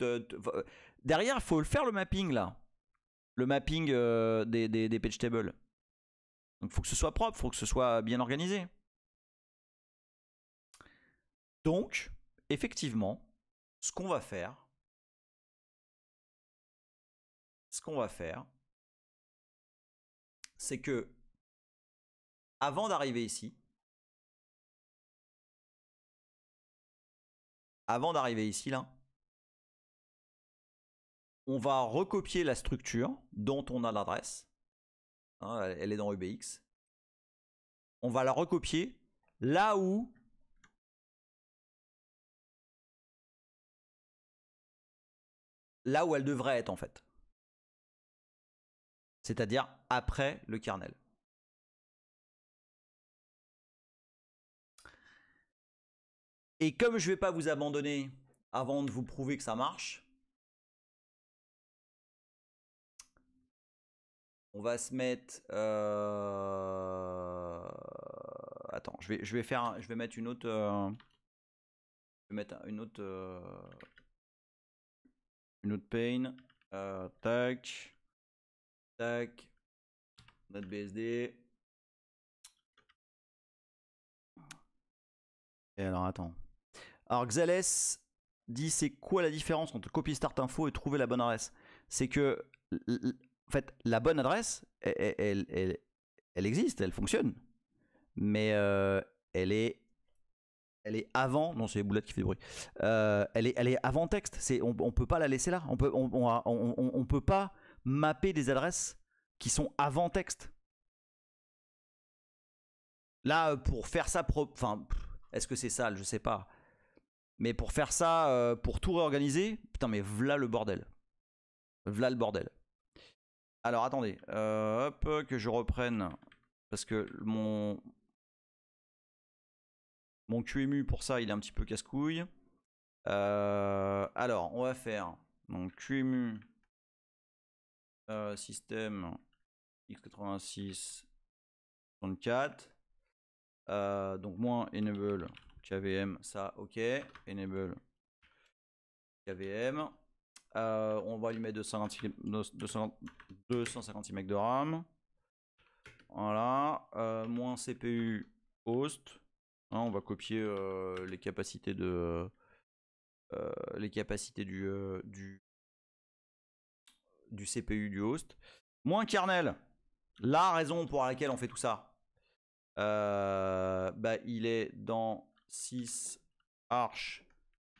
Derrière, il faut le faire le mapping là. Le mapping des page tables. Donc il faut que ce soit propre, il faut que ce soit bien organisé. Donc, effectivement, ce qu'on va faire, c'est que avant d'arriver ici, là, on va recopier la structure dont on a l'adresse. Hein, elle est dans EBX. On va la recopier là où là où elle devrait être en fait. C'est-à-dire après le kernel. Et comme je ne vais pas vous abandonner avant de vous prouver que ça marche, on va se mettre... Attends, je vais mettre une autre... je vais mettre une autre pane. Tac. Tac. Notre BSD. Et alors, attends. Alors, Xales dit c'est quoi la différence entre copier start info et trouver la bonne adresse? C'est que, en fait, la bonne adresse, elle existe, elle fonctionne. Mais elle est avant. Non, c'est les boulettes qui fait du bruit. Elle est avant texte. On peut pas la laisser là. On peut pas mapper des adresses qui sont avant texte. Là, pour faire ça, enfin, est-ce que c'est sale? Je sais pas. Mais pour faire ça, pour tout réorganiser, putain, mais v'là le bordel. V'là le bordel. Alors, attendez. Hop, que je reprenne. Parce que mon QEMU pour ça, il est un petit peu casse-couille. Alors, on va faire donc QEMU système x86 64. Donc moins enable KVM, ça ok. Enable KVM. On va lui mettre 256 MB de RAM. Voilà. Moins CPU host. Hein, on va copier les capacités de du CPU du host. Moins kernel. La raison pour laquelle on fait tout ça, bah, il est dans 6 Arch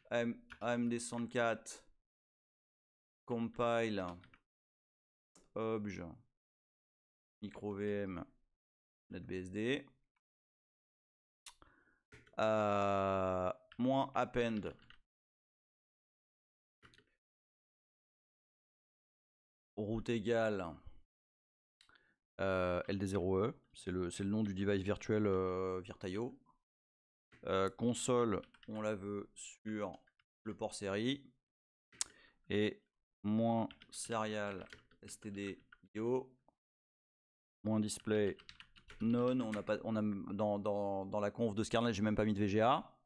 AMD 64 compile obj micro VM NetBSD moins append route égale LD0E, c'est le nom du device virtuel Virtaio. Console, on la veut sur le port série. Et moins serial std.io, moins display none. On a dans la conf de ce kernel, j'ai même pas mis de VGA.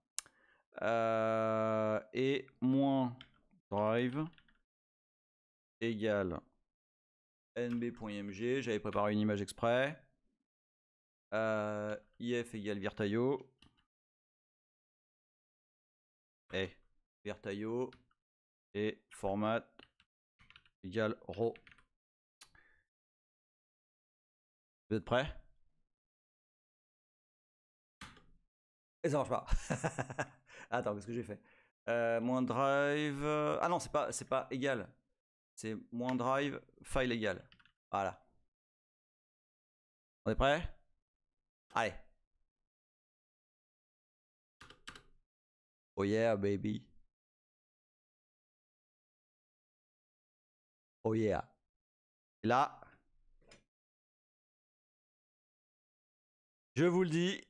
Et moins drive égale nb.img, j'avais préparé une image exprès. if égale Virtaio. Et Virtaio et format égale raw. Vous êtes prêts? Et ça marche pas. Attends, qu'est-ce que j'ai fait? Moins drive. Ah non, c'est pas égal. C'est moins drive, file égal. Voilà. On est prêts? Allez. Oh yeah, baby. Oh yeah. Et là, je vous le dis.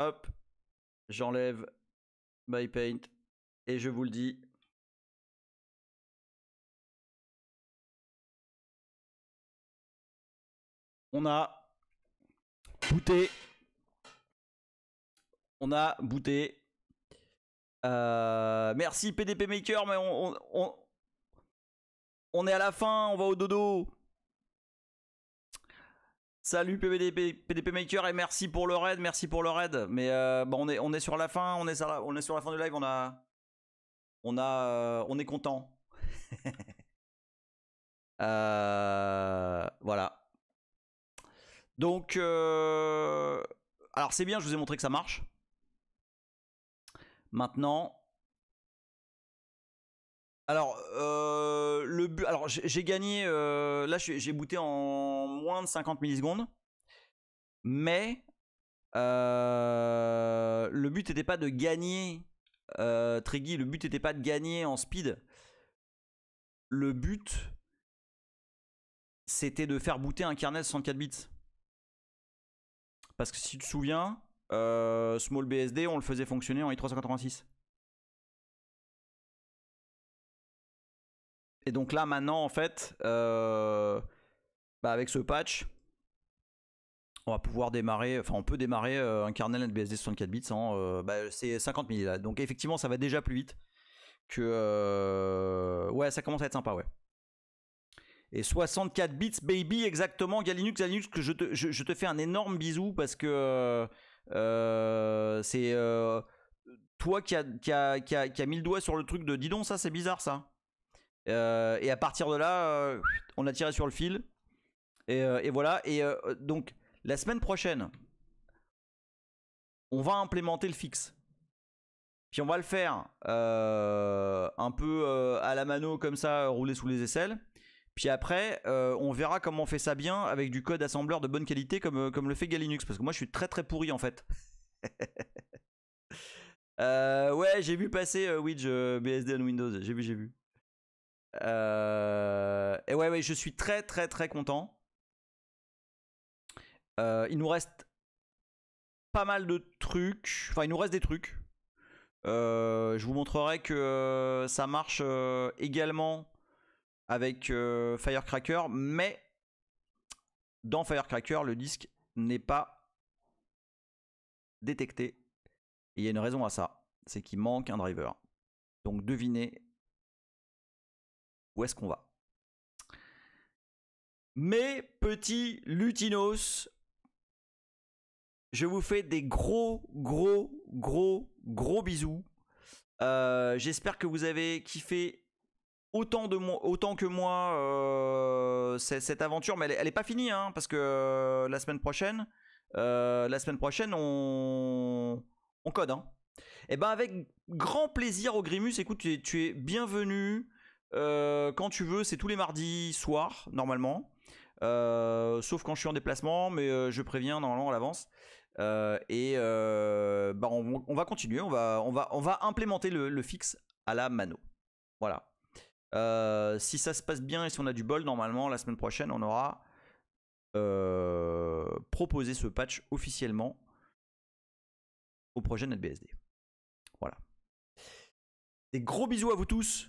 Hop. J'enlève MyPaint. Et je vous le dis. On a booté. On a booté. Merci PDP Maker, mais on est à la fin, on va au dodo. Salut PDP Maker et merci pour le raid, Mais bon, on est sur la fin, on est sur la fin du live, on est content. Voilà. Donc, alors c'est bien, je vous ai montré que ça marche. Maintenant, alors alors j'ai gagné. Là, j'ai booté en moins de 50 millisecondes, mais le but n'était pas de gagner Triggy, le but n'était pas de gagner en speed. Le but, c'était de faire booter un kernel 64 bits. Parce que si tu te souviens, Small BSD, on le faisait fonctionner en i386. Et donc là, maintenant, en fait, avec ce patch, on va pouvoir démarrer, enfin on peut démarrer un kernel NetBSD 64 bits en c'est 50 000 là. Donc effectivement ça va déjà plus vite que ouais, ça commence à être sympa, ouais. Et 64 bits baby, exactement. Galinux, que je te fais un énorme bisou parce que c'est toi qui a mis le doigt sur le truc de dis donc, ça c'est bizarre ça. Et à partir de là on a tiré sur le fil et voilà. Et donc la semaine prochaine, on va implémenter le fixe. Puis on va le faire un peu à la mano comme ça, rouler sous les aisselles. Puis après, on verra comment on fait ça bien avec du code assembleur de bonne qualité comme le fait Galinux. Parce que moi, je suis très très pourri en fait. Ouais, j'ai vu passer Widge BSD on Windows. J'ai vu. Et ouais, je suis très très très content. Il nous reste pas mal de trucs. Enfin, il nous reste des trucs. Je vous montrerai que ça marche également avec Firecracker. Mais dans Firecracker, le disque n'est pas détecté. Et il y a une raison à ça. C'est qu'il manque un driver. Donc devinez où est-ce qu'on va. Mes petits lutinos, je vous fais des gros bisous. J'espère que vous avez kiffé autant que moi cette aventure, mais elle est pas finie, hein, parce que la semaine prochaine on code. Hein. Et ben avec grand plaisir, Ogrimus. Écoute, tu es bienvenu quand tu veux. C'est tous les mardis soirs normalement. Sauf quand je suis en déplacement, mais je préviens normalement à l'avance. On va continuer, on va implémenter le fixe à la mano. Voilà. Si ça se passe bien et si on a du bol, normalement la semaine prochaine on aura proposé ce patch officiellement au projet NetBSD. Voilà. Des gros bisous à vous tous.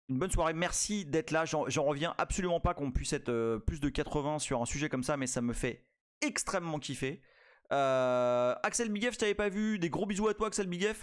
Une bonne soirée, merci d'être là. J'en reviens absolument pas qu'on puisse être plus de 80 sur un sujet comme ça, mais ça me fait extrêmement kiffer. Axel Bigef, je t'avais pas vu. Des gros bisous à toi, Axel Bigef.